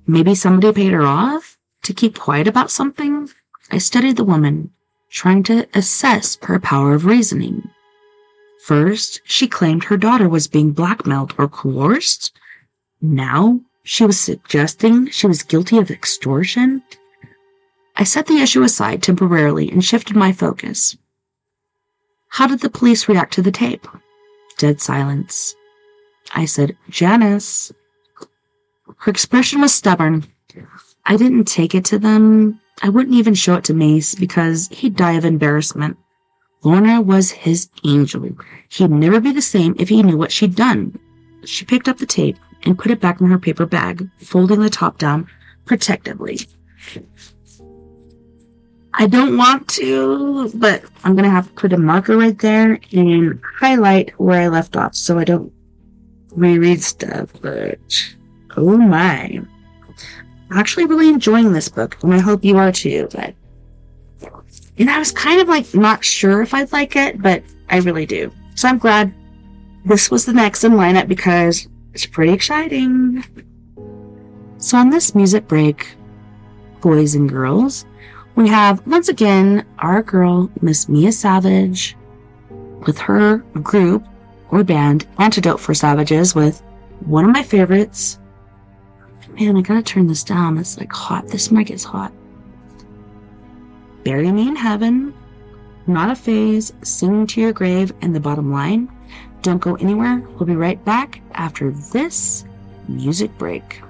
Maybe somebody paid her off to keep quiet about something? I studied the woman, trying to assess her power of reasoning. First, she claimed her daughter was being blackmailed or coerced. Now, she was suggesting she was guilty of extortion. I set the issue aside temporarily and shifted my focus. How did the police react to the tape? Dead silence. I said, Janice. Her expression was stubborn. I didn't take it to them. I wouldn't even show it to Mace because he'd die of embarrassment. Lorna was his angel. He'd never be the same if he knew what she'd done. She picked up the tape and put it back in her paper bag, folding the top down protectively. I don't want to, but I'm going to have to put a marker right there and highlight where I left off so I don't reread stuff, but oh my. I'm actually really enjoying this book, and I hope you are too, but and I was kind of like not sure if I'd like it, but I really do. So I'm glad this was the next in lineup because it's pretty exciting. So on this music break, boys and girls, we have once again our girl, Miss Mia Savage, with her group or band, Antidote for Savages, with one of my favorites. Man, I gotta turn this down. It's like hot. This mic is hot. Bury Me in Heaven, Not a Phase, Singing to Your Grave, and The Bottom Line. Don't go anywhere. We'll be right back after this music break.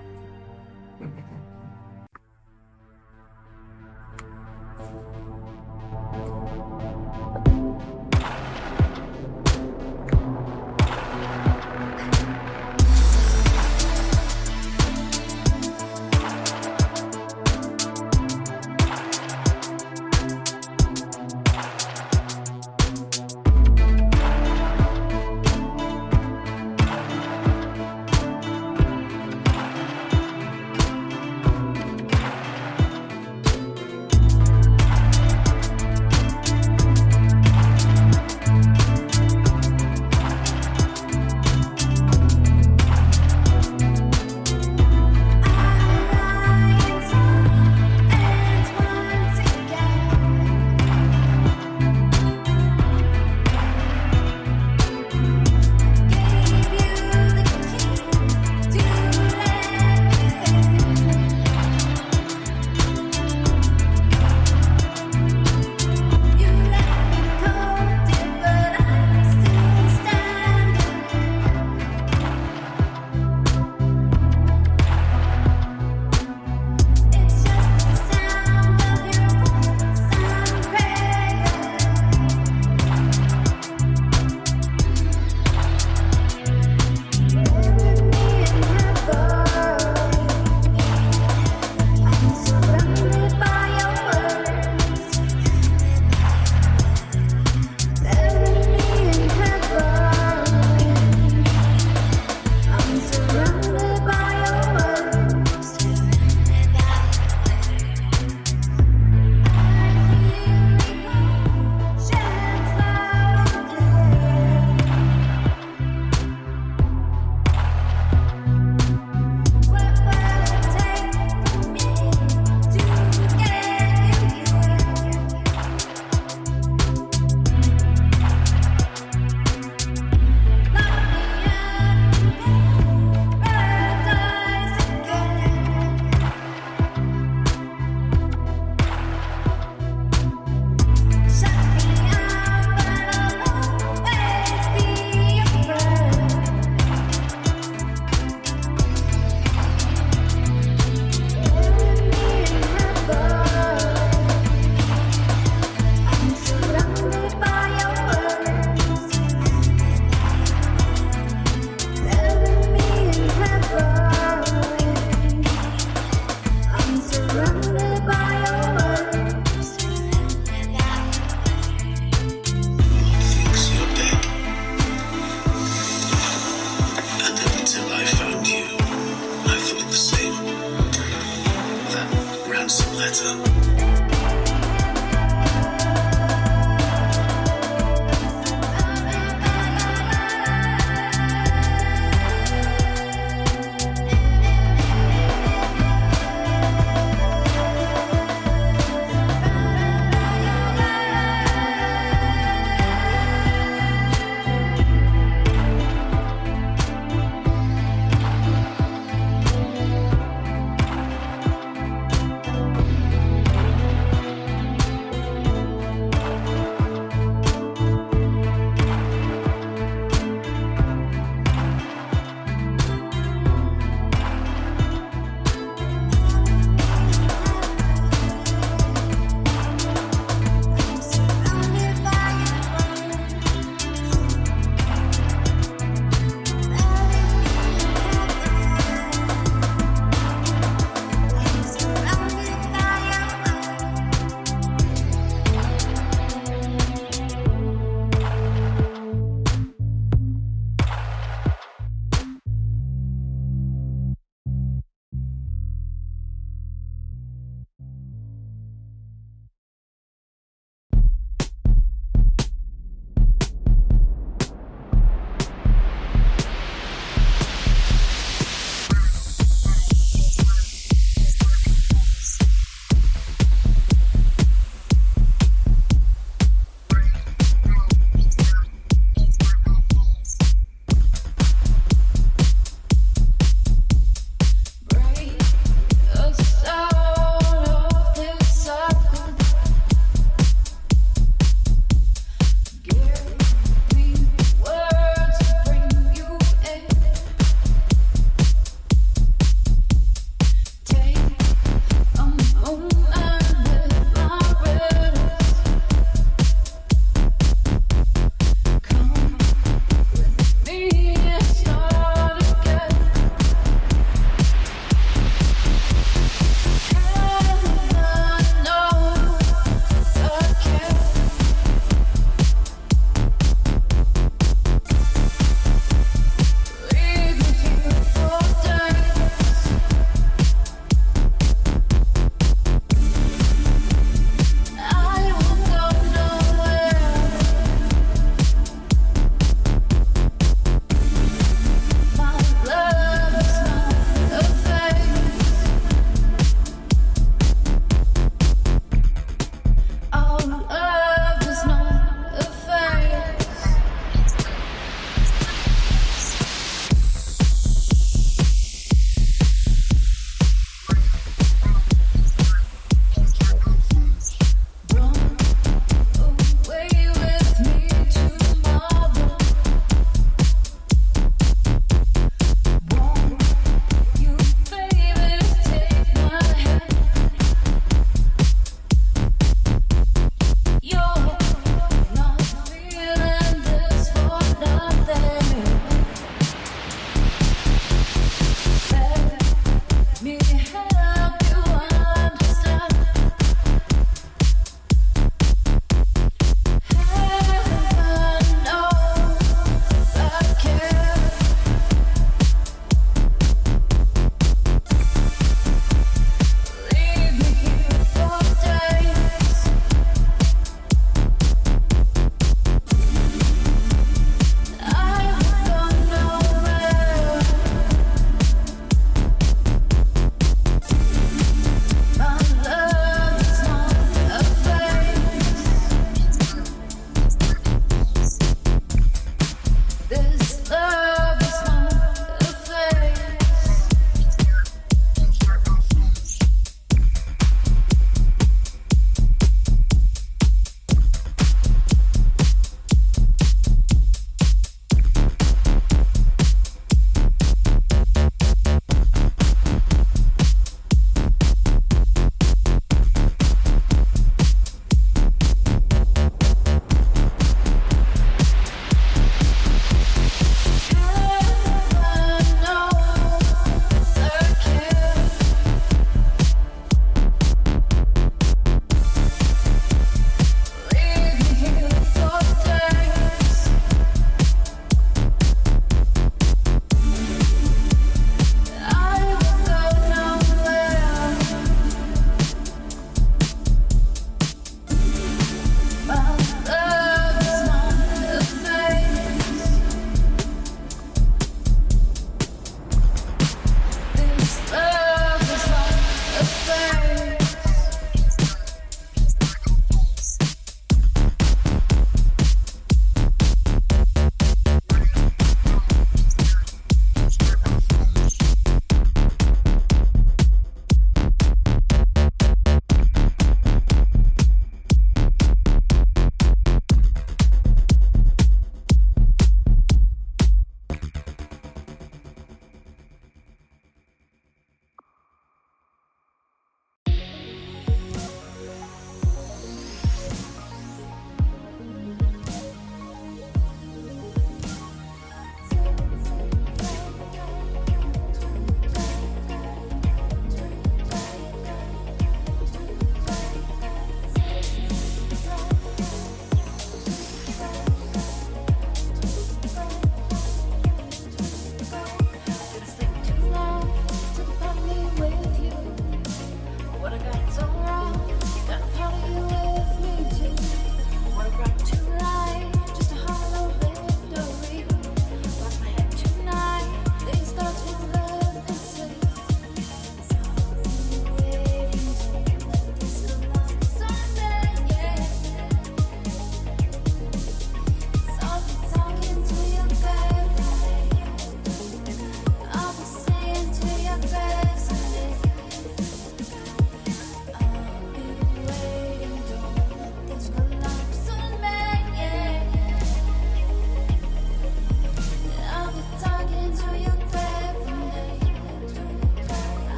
better.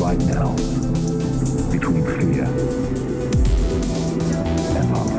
right now between fear and love.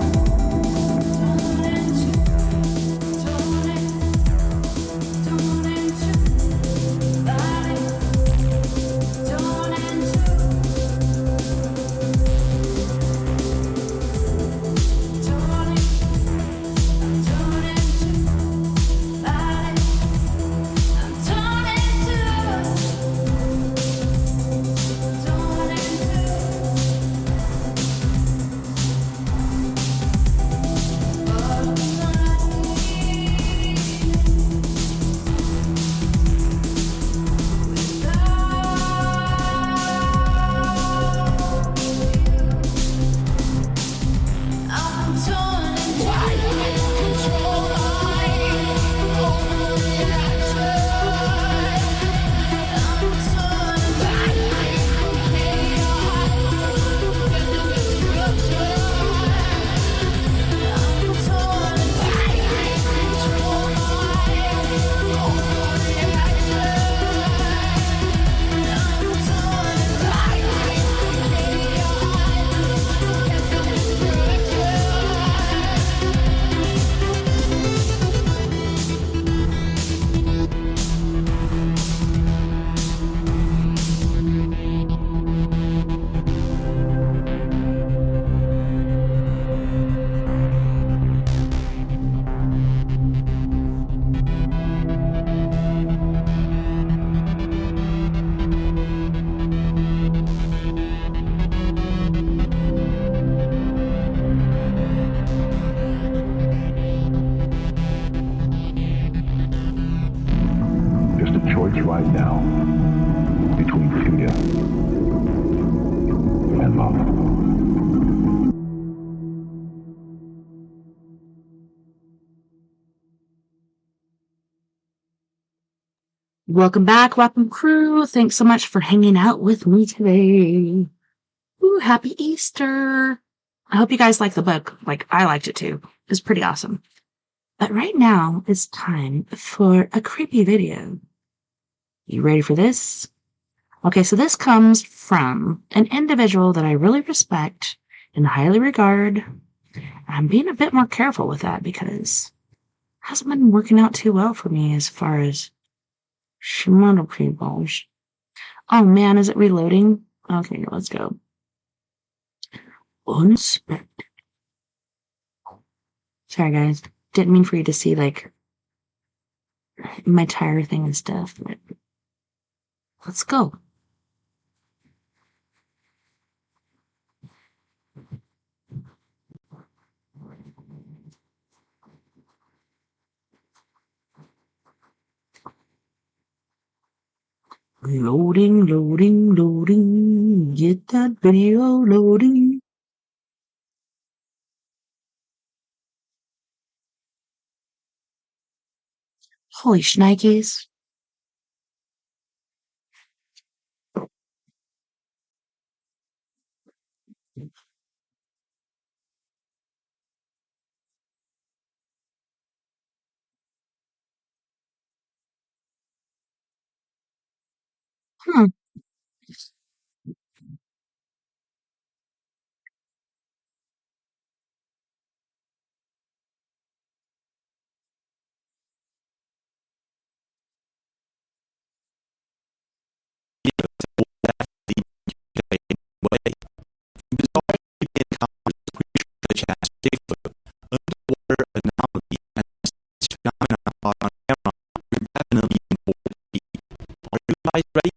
Just a choice right now between fear and love. Welcome back, Wapping Crew. Thanks so much for hanging out with me today. Ooh, happy Easter. I hope you guys like the book. Like, I liked it too. It's pretty awesome. But right now, it's time for a creepy video. You ready for this? Okay, so this comes from an individual that I really respect and highly regard. I'm being a bit more careful with that because it hasn't been working out too well for me as far as schmuddle people. Oh man, is it reloading? Okay, let's go. Unspec. Sorry guys, didn't mean for you to see like my tire thing and stuff, but let's go. Loading, loading, loading. Get that video loading. Holy shnikes. Hmm. Are you guys ready?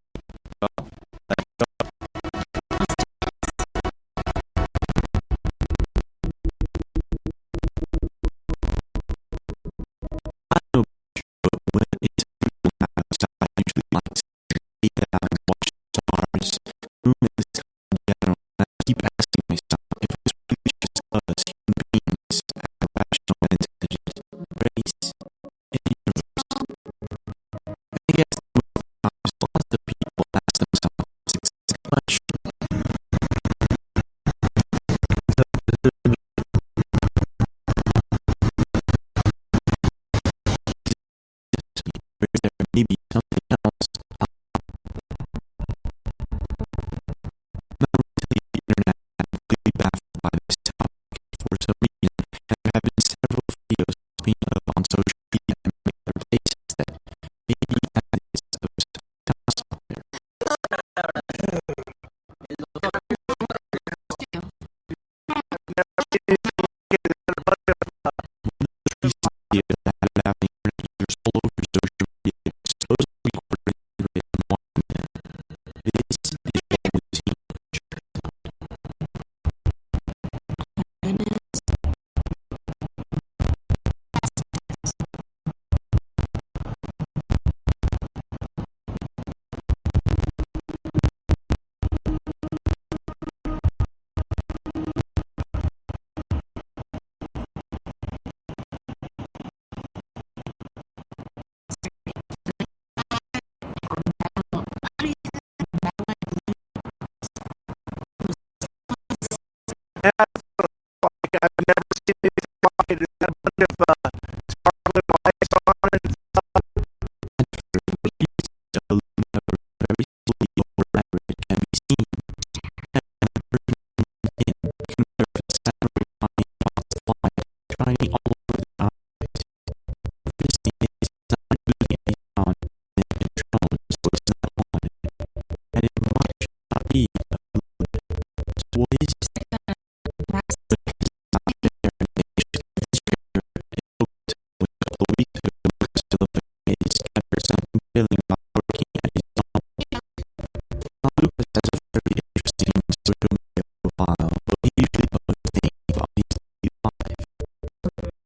social media profile, but he usually posts things while he's live.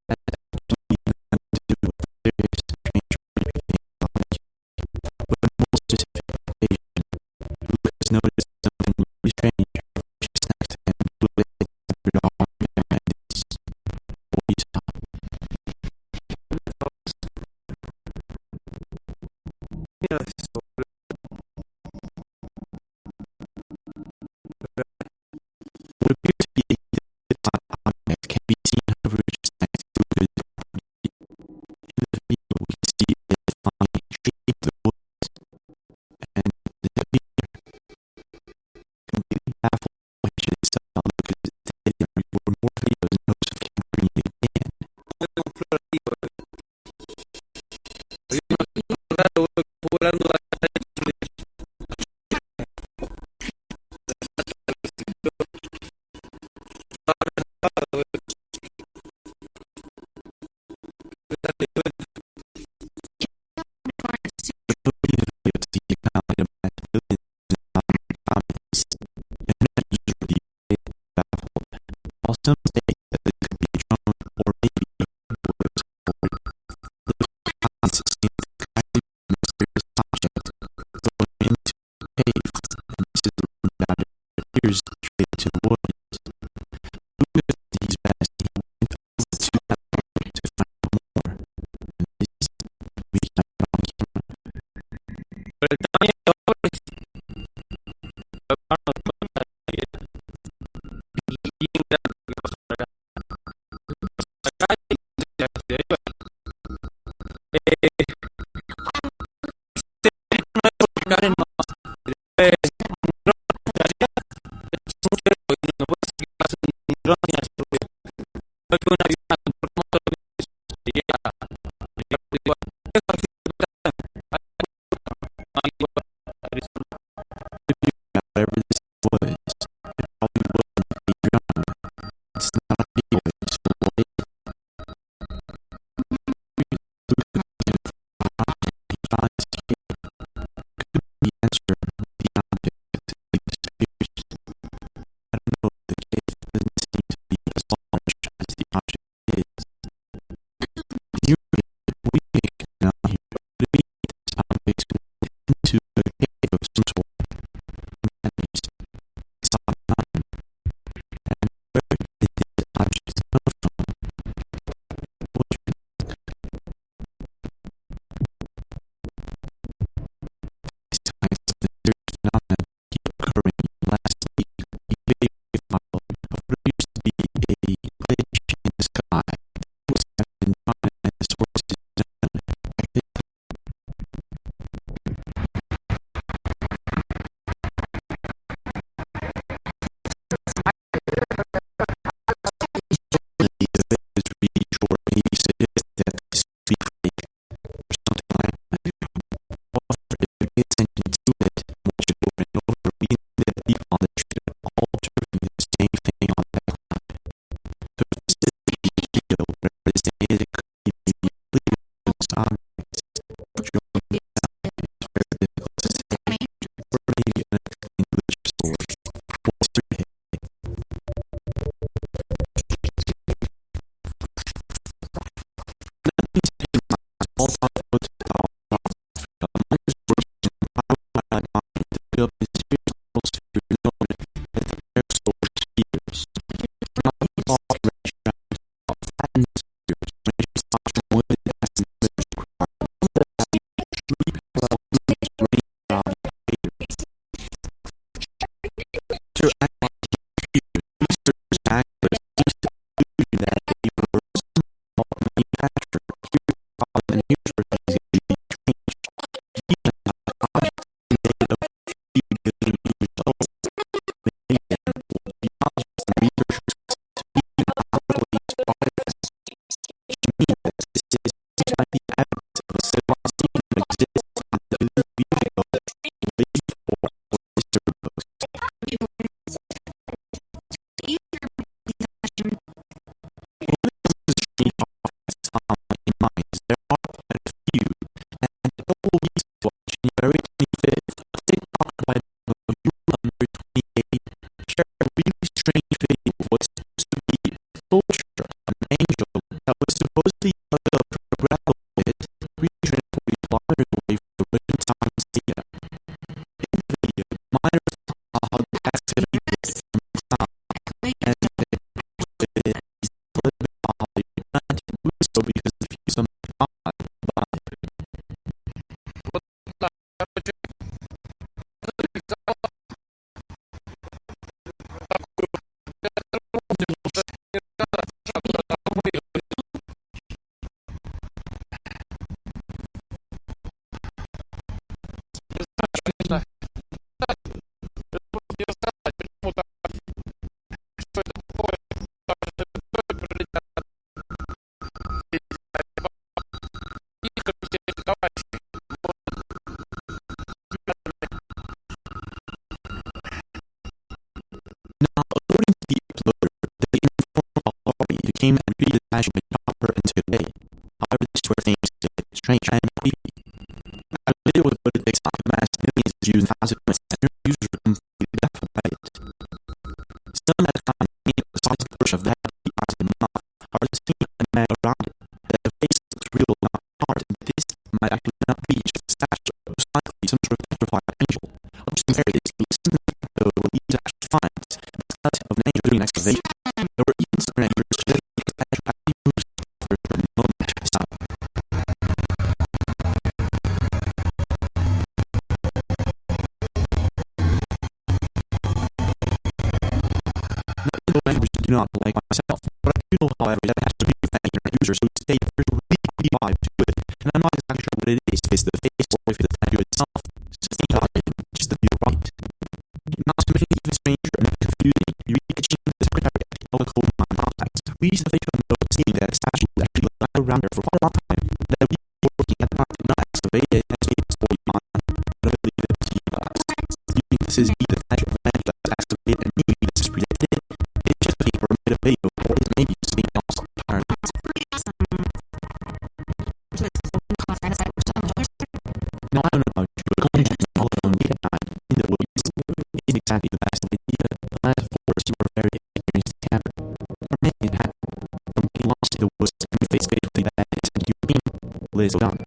That actually nothing to do with the serious strange technology, but a more specific occasion. Lucas noticed something really strange. She snapped to him, related to her dog, and it's what he saw. Yeah, so came and treated the patch with proper and took it away. However, this sort of thing is strange and creepy. As the video was uploaded to TikTok, it amassed millions of views and thousands of comments, and users were completely baffled by it. Some at the time, the size of the bush of that positive enough, are the same and man around it, that the face looks real not hard, and this might actually not be just a statue, but most likely some sort of petrified angel. Others think there is, but listen to the video will lead to actual finds, because of an angel doing an excavation. There were even some neighbors suggesting that the statue actually moves for a moment at a time. Language do not like myself, but I do know, however, that it has to be with internet users who say there's a really creepy vibe to it, and I'm not exactly sure what it is, if it's the face or if it's the tattoo itself. Just think about it, just to feel right. Not to make it even stranger and confusing, you read the secretary at the local contacts. We used to think of seeing that statue actually lying around there for quite a long time, that we were working at the time did not excavate it as it was going on, but I believe it to you guys. You think this is either the statue of a man that was excavated and maybe this is predicted? It's just a paper made a video, or it's maybe something else entirely. No, I don't know about you, but going all alone late at night in the woods isn't exactly the best idea, unless of course you are very experienced camper, or making it happen, or getting lost in the woods and face basically that is and you mean Liz O'Donnell.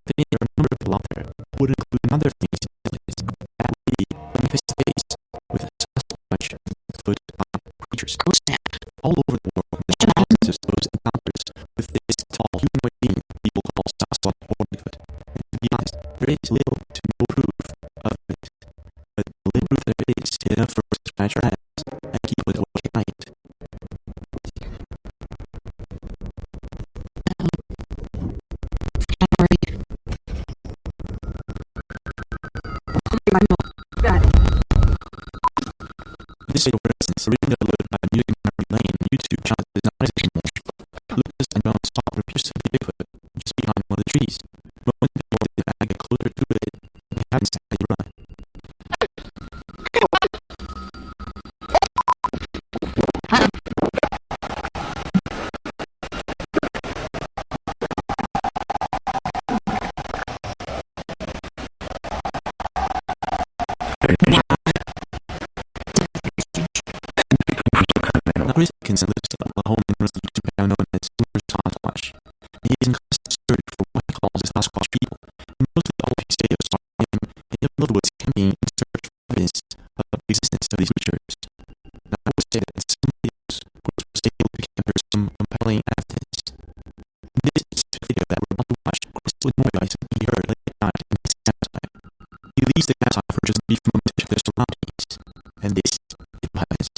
Then there are a number of people out there who would include another thing that would be a face with a Sasquatch foot creatures all over the world. There are thousands of those encounters with this tall humanoid being people call Sasquatch or Bigfoot. And to be honest, there is little to no proof of it, but the little proof there is enough for us to scratch our heads and keep it away at night. This video, for instance, originally uploaded by Music Memory Lane on YouTube channel is not as anymore. Lucas and John saw what appears to be Bigfoot just behind one of the trees. But when people did I get closer to it, they haven't sadly run. Rickens lives at a home in North Japan known as Sasquatch. He is in constant search for what he calls his Sasquatch people. And mostly all of his videos are him in the woods camping in search for evidence of the existence of these creatures. Now, I would say that in some videos, Bruce was able to capture some compelling evidence. In this specific video that we're about to watch, Chris was annoyed by something he heard late at night in his campsite. He leaves the campsite for just a brief moment to check their surroundings. And this is what happens.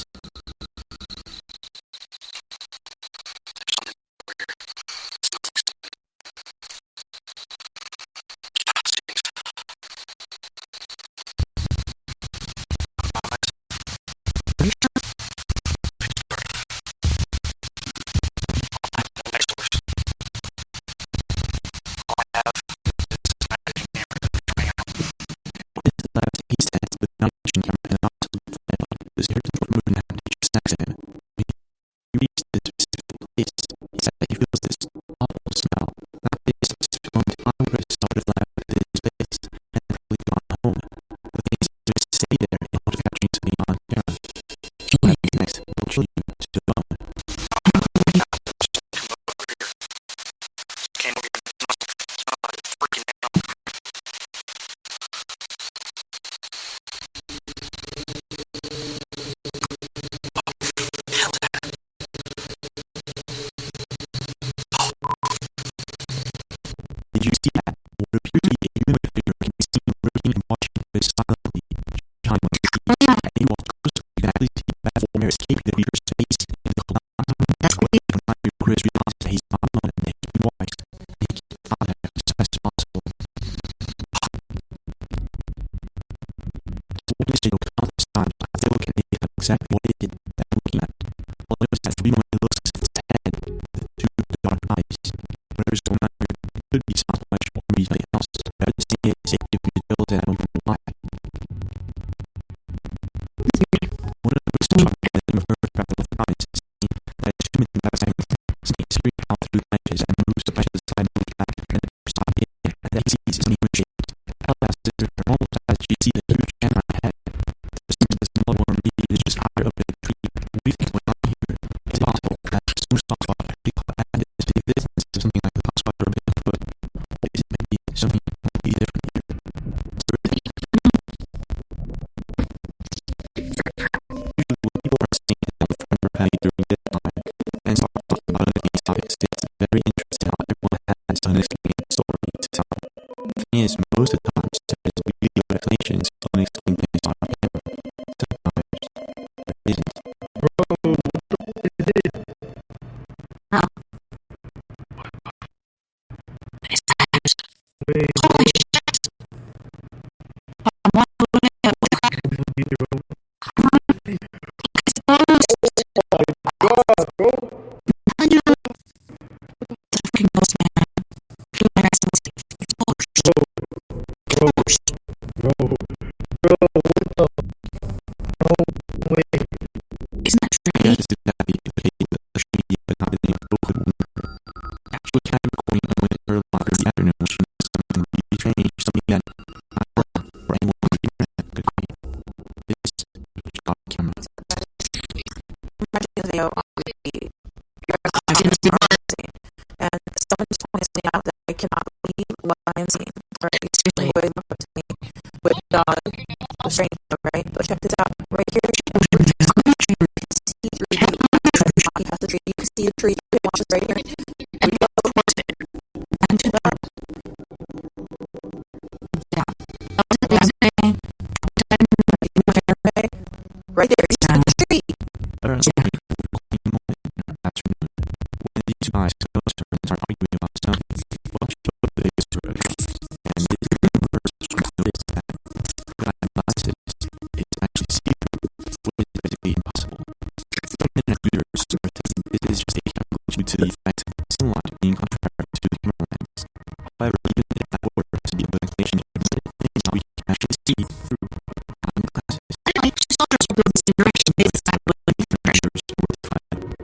Did you see that? What appeared to be a humanoid figure can be seen working and watching very silently behind one of the trees. And he walked close to exactly see that form escaping the creature's face in the cloud. That's when Chris realized that he's not alone and that he can watch and he can find out as fast as possible. So this video countless times, I still can't think of exactly what it is that I'm looking at. All I know is that the reason why it looks as if it's head, the two dark eyes. Whatever's going on here, it could be something much or maybe something else. But I just think it's safe to be built and I don't know why. One of the most shocking things I've heard about the times is that it's human that is just higher up in the tree. What do you think is going on here? Is it possible that someone's talking about actually caught at this big business of something like a hotspot or a Bigfoot? Or is it maybe something completely different here? So usually when people are saying that with friends or family during this time and start talking about these topics, it's very interesting how everyone has an unexplained story to tell. The thing is, most of the times there's video explanations of unexplained things on camera. Sometimes there isn't. Oh. Holy shit! I'm wondering what the heck. It's a freaking ghost, man. People are asking us, it's ghost. Isn't that Yeah, strange? this is exactly the case with social media, but not the name of the actual cat recording on Wednesday or longer in the afternoon when she knows something really strange, something that not her or anyone on the internet could claim. This is shot on camera. Watching the video on the and someone just points me out that I cannot believe what I am seeing. Right? It's usually what they look up to me with the strange look, right? But check this out. Right here, you can see through the tree. You can see the tree. You can watch this right here. And you go towards it. And to the right there, you see the tree. Afternoon, when these two guys are arguing about something, watch the biggest story. And this is the first notice that glasses is actually see-through, which is basically impossible. Some internet users are thinking this is just a chemical due to the effect of sunlight being contrary to the camera lens. However, even if that were to be a good explanation, we can actually see through glasses. Anyway, soldiers will go this direction based on Pressures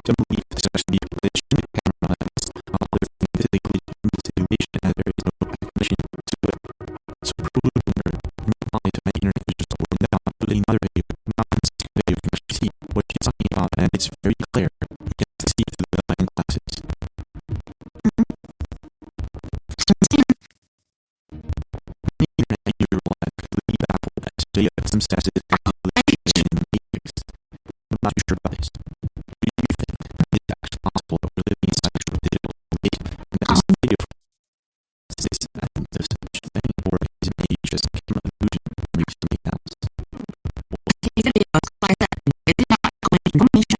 don't believe this is actually a glitch in the camera lens. Other things is a glitch in the simulation and there is no recognition to it. So preliminary reply to my internet is just over now, including another video, non-consistent video, you can actually see what she's talking about and it's very clear. You can see through the line glasses. The internet user will completely baffled as to some stats is actually in the matrix. I'm not too sure about this. It's actually possible that we're living inside a digital age, and that this video is this such thing, or is it maybe just a camera illusion, or maybe something else? videos like that. It did not go into information.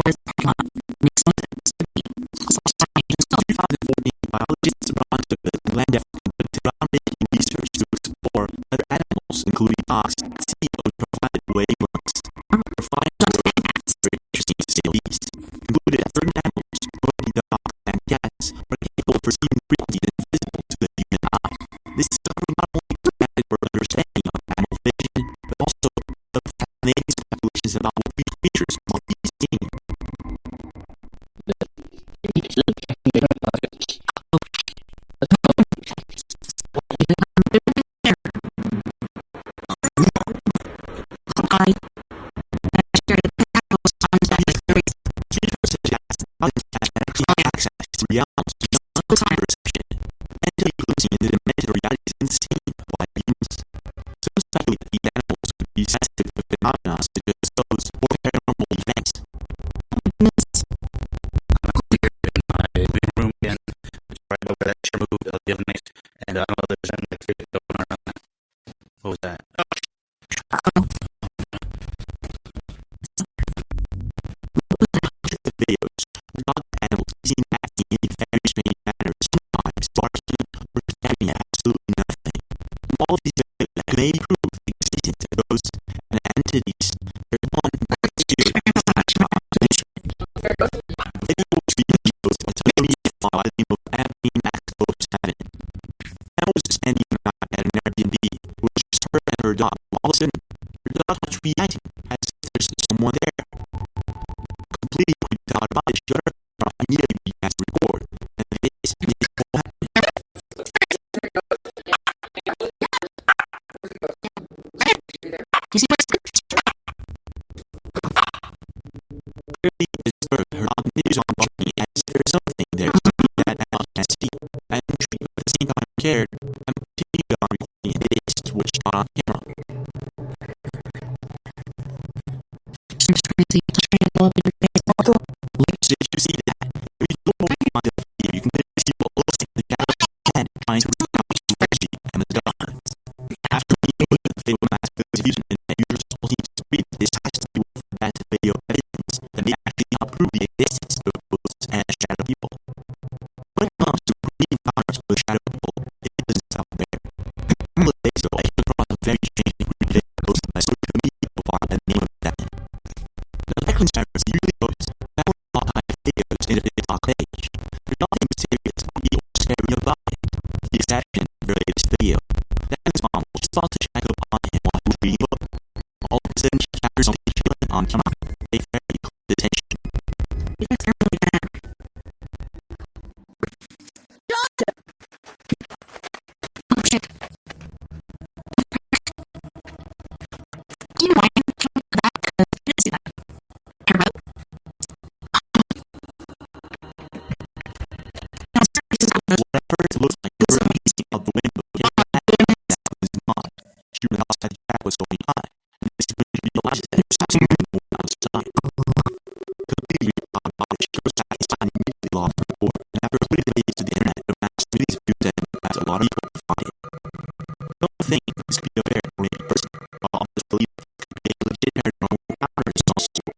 Makes no sense to me. So sorry, just 2014, biologists launched a land effort to groundbreaking research to explore other animals, including dogs, and see ultraviolet way works. Their findings were very interesting to say the least. Concluded that certain animals, including dogs and cats, are capable of perceiving frequencies invisible to the human eye. This discovery not only expanded for understanding of animal vision, but also of fascinating speculations about what these creatures might be seeing. I shared the tackles on that experience. Creatures such as actually access to realms beyond our perception, mentally glimpsing into dimensional realities unseen by humans. Some speculate that these animals could be sensitive to phenomena such as those or paranormal events. Clear in my living room again, right over that chair moved the other night, and I don't know, there's an electric going on. What was that? The videos, dog animals seen acting in very strange manners, sometimes barking or stabbing at absolutely nothing. All of these videos may prove the existence of ghosts and entities. There's one particular video which begins with a social media file by the name of Abby7. Anna was standing around at an Airbnb, which just her and her dog. All of a sudden, her dog starts reacting as if there's someone there. Completely creeped out about it, she got her camera and immediately began to record. And this is what happened. You see what's shared, I'm continuing on recording and it is switched on camera. Did you see that? If you don't mind the video, you can clearly see what looks like the shadow of his head trying to reach out to Reggie and the gun. After being put in the fatal mass using internet users all seem to read this has to do with that video evidence that may actually not prove the existence of ghosts and shadow people. When it comes to reading encounters with shadow people, it doesn't sound there. A couple of days ago, I came across a very strange video posted by social media profile by the name of that. The likely servers usually post videos in a TikTok page. There's nothing mysterious or scary about it. The exception of the latest video. Dan's mom was just about to check up on him while he was reading a book. All of a sudden, she captures something chilling on camera. They very close attention. It's really bad. Oh shit. Do you mind coming back? I didn't see that. Hello? Whatever it looks like, you're amazing out the window. That was mom. She ran outside to check what's going on. And this is when she realizes that there's something moving outside. Completely about it, she goes back inside and immediately locked her door. And after putting the videos to the internet, the mass release views that has a lot of people find it. Don't think this could be a very oriented person. I'll just believe it could be a legit paranormal encounter of some sort.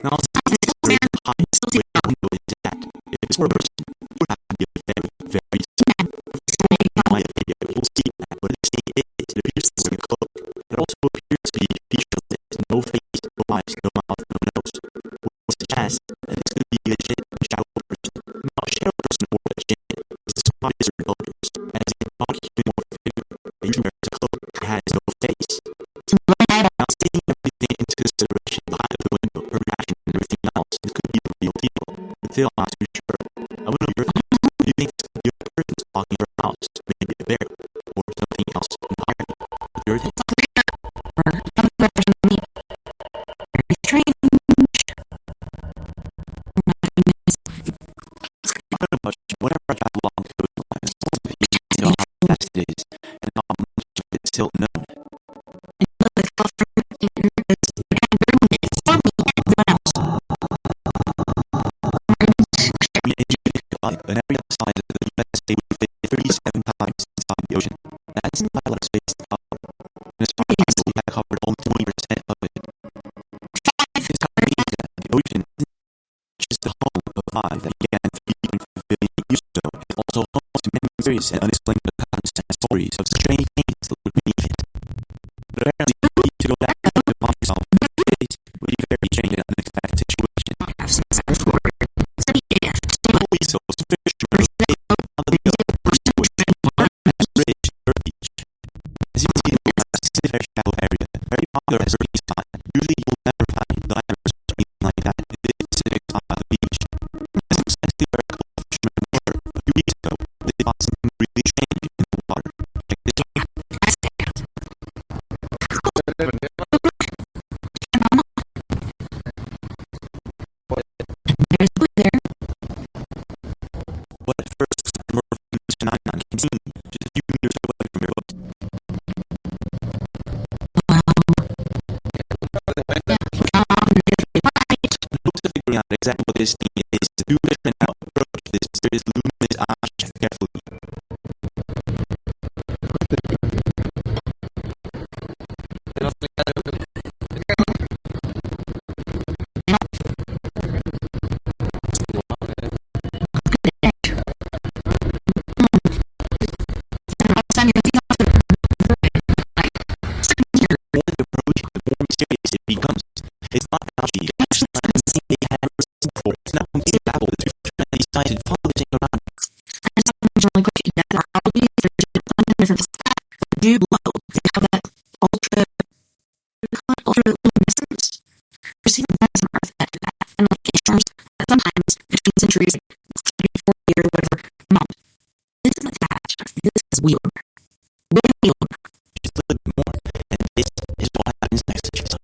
Now, it's not necessarily to hide where the window is at. If it's for a person, you have to be very sad. My video, you'll see that, but it appears to be a cloak. It also appears to be featureless, no face, no eyes, no mouth, no nose. Which suggests that this could be a legit shadow person. Now, a shadow person or legit is described as repulsors, as a non-humanoid figure. They usually wear a cloak that has no face. Now, taking everything into consideration, the height of the window, her reaction, and everything else, this could be the real deal. But still, I'm not too sure. I want to know your thoughts. Do you think this could be a person talking in your house, maybe a bear, or something else entirely? What's your thing? Whenever I drive along the coastline, it's always a huge to know how fast it is and how much of it is still unknown. And every other side of the United States we fit 37 times inside the ocean. That's not a lot of space to cover. And as far as we have covered only 20% of it. Inside Asia, the ocean isn't just the home of five that began 3.5 billion years ago. It's also home to many mysterious and unexplained accounts and stories of strange things that live beneath it. But apparently, you need to go back to find yourself in this would be a very strange and unexpected situation. I've seen that before. So, fishermen on the bridge or beach. As you can see in the very shallow area, very popular as a surfing spot. Usually you'll never find divers or something like that in this specific spot on the beach. This is precisely where a couple of fishermen were a few weeks ago. They found something really strange in the water. Check this out. There's wood there. What at first looks like more of this phenomenon can seem just a few meters away from your boat. Close to figuring out exactly what this thing is, the two fishermen now approach this mysterious luminous object carefully. It becomes. It's not algae. It's not something they had ever seen before. It's not completely baffled. The two fishermen decided to follow this thing around. And something's really quick. They're algae. They're different. They do glow. They have that ultra-luminescence. There's even planets on Earth that do that. And like storms, sometimes between centuries, 34 years or whatever, month. This isn't attached. This is weird. Really weird. Just a little bit more. And this is what happens next to Jason.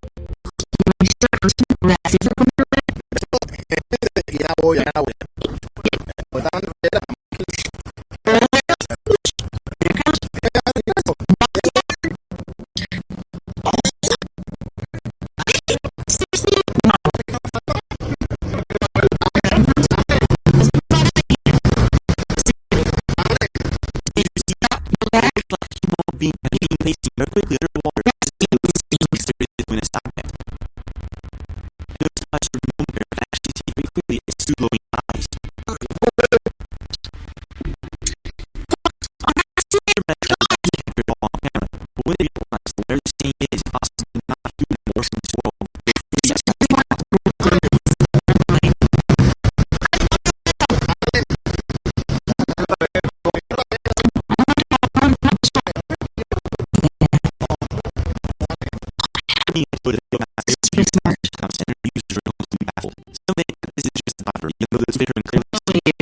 But if you ask this to comes and users are going to be baffled. Some think that this is just a buffer, even though this picture clearly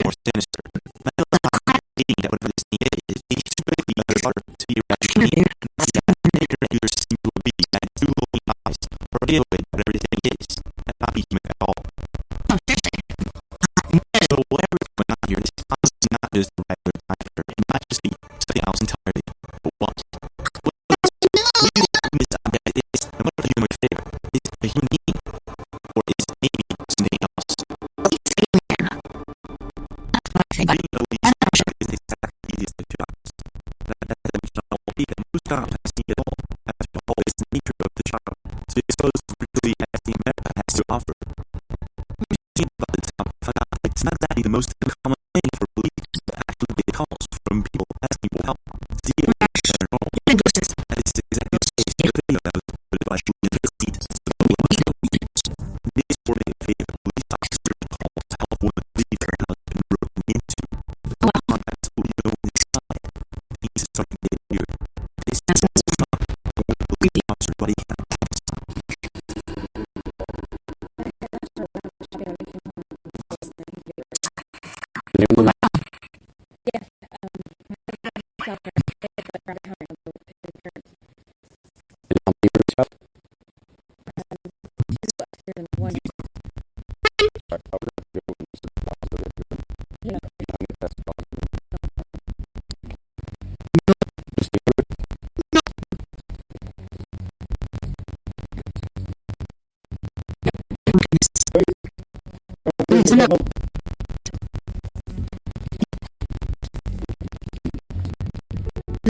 more sinister. That whatever this thing is typically better butter to be rational. Users seem to be and do eyes or deal with whatever this thing is and not be human at all. So whatever is going on here, this is obviously not just the regular cipher. It might just be something else entirely. But what? This object is what a human figure. Is it a human being? Or is it maybe something else? Being a least object is exactly the easiest of jobs. That we can all be and whose job has to at all. After all, it's the nature of the job. So exposed particularly as the America has to offer. It's not exactly the most common thing for police to actually get calls from people asking for help. To deal with their role. That is exactly the case of the video that was put by shooting the seat. This for the faith of police officers called to help women believe their house has been broken into. Absolutely no one inside. Things are starting to get weird. This is what's wrong. Police officer buddy count.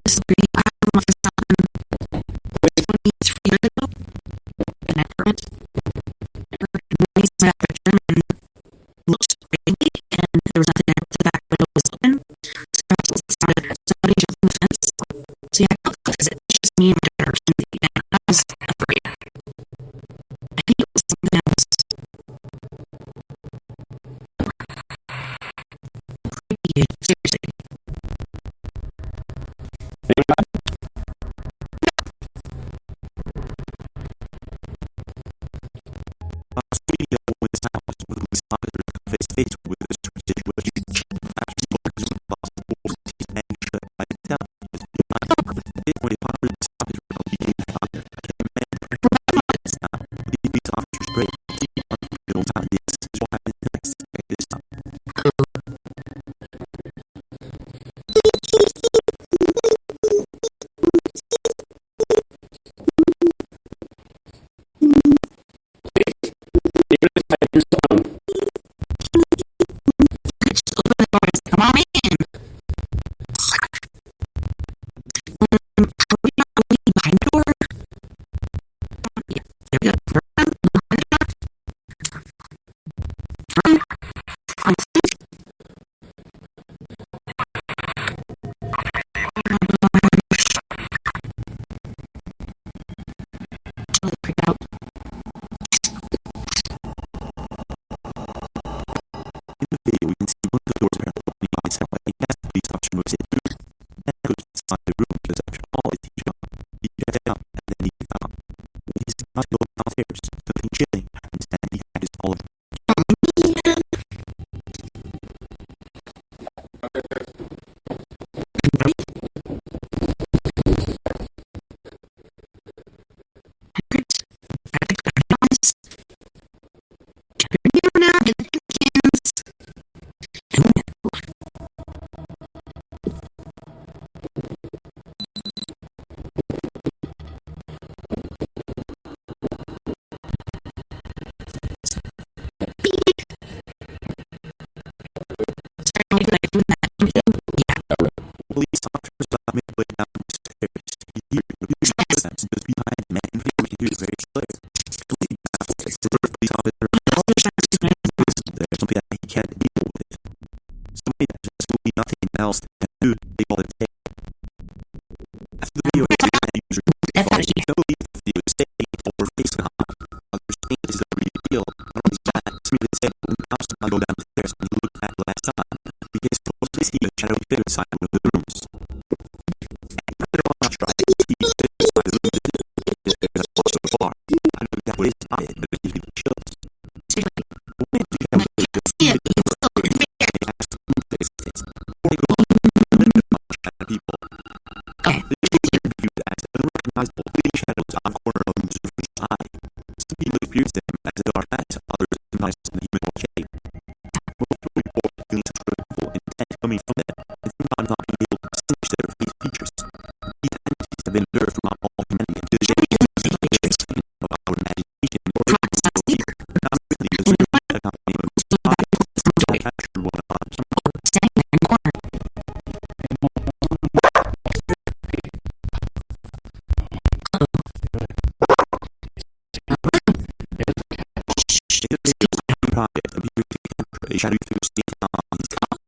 This really, I don't know if it's happened 23 years ago, and I heard German looked crazy, and there was nothing there. The back window was open, so I was somebody jumping the fence. So yeah, I felt because it's just me and my daughter, and I was afraid. I think it was something else. Creepy, seriously. Face with this situation after the workers were possible and shut by the town. This way, popular stoppage will be these officers break. Don't time this is what happened next at this time. not try to keep it by the limited just because I've watched so far. I know exactly what it is I did, but it gives me the chills. When do you have to just keep it in the right and ask to prove their existence? Or go on to limit much at people. The shadows are viewed as unrecognizable fleeting shadows on a corner of a surface eye. Some people experience them as a dark night, others recognize them in the human shape. Most will report feeling some dreadful intent coming from them, and sometimes not being able to distinguish their face features. These entities have been observed throughout all humanity to the day of our imagination or fear. Not really a certain accompaniment of eyes, captured one on some project appears to capture a shadowy figure sitting on his top.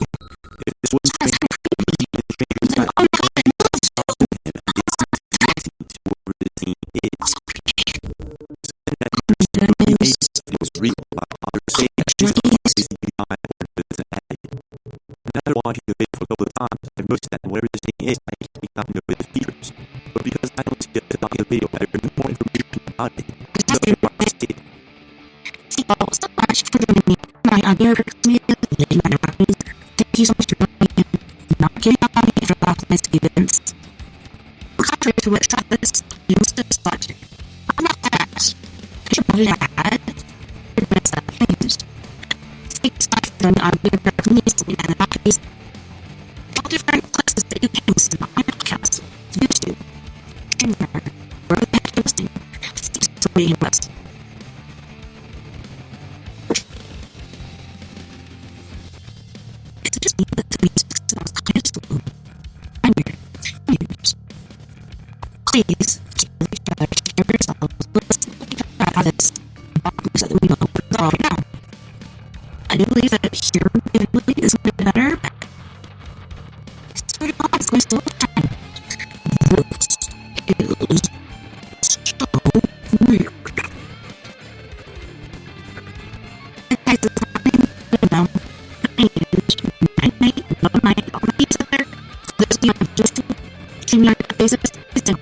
If this was strange, the stranger's sight would him against whoever the thing is. Something that he feels real, while others say that she's is beyond or doesn't add it. And after watching the video for a couple of times, I've noticed that whatever this thing is, I can't be talking about the features. But because I don't see the talking of the video, I've been more information about it. So much for joining me. My audio Rockies. Thank you so much for joining me. Not giving up on me for last night's events. Contrary to what Travis used to logic, I'm not fast. I should probably add your best things. Thanks so much for joining audio Rockies and the Rockies. All different places that you can listen on my podcast, YouTube, Streamer, wherever the heck you're listening. Thanks for being with us. It's just me that the music sounds kind of slow. I'm weird. Please, share yourselves. Let's talk about this. So that we know what's all right now. I do believe that here really is going to be better, but I swear to God, it's going to slow down. This is so weird. And guys, it's happening, I don't know. Night, all nights out there. This is just streaming basis. It's down.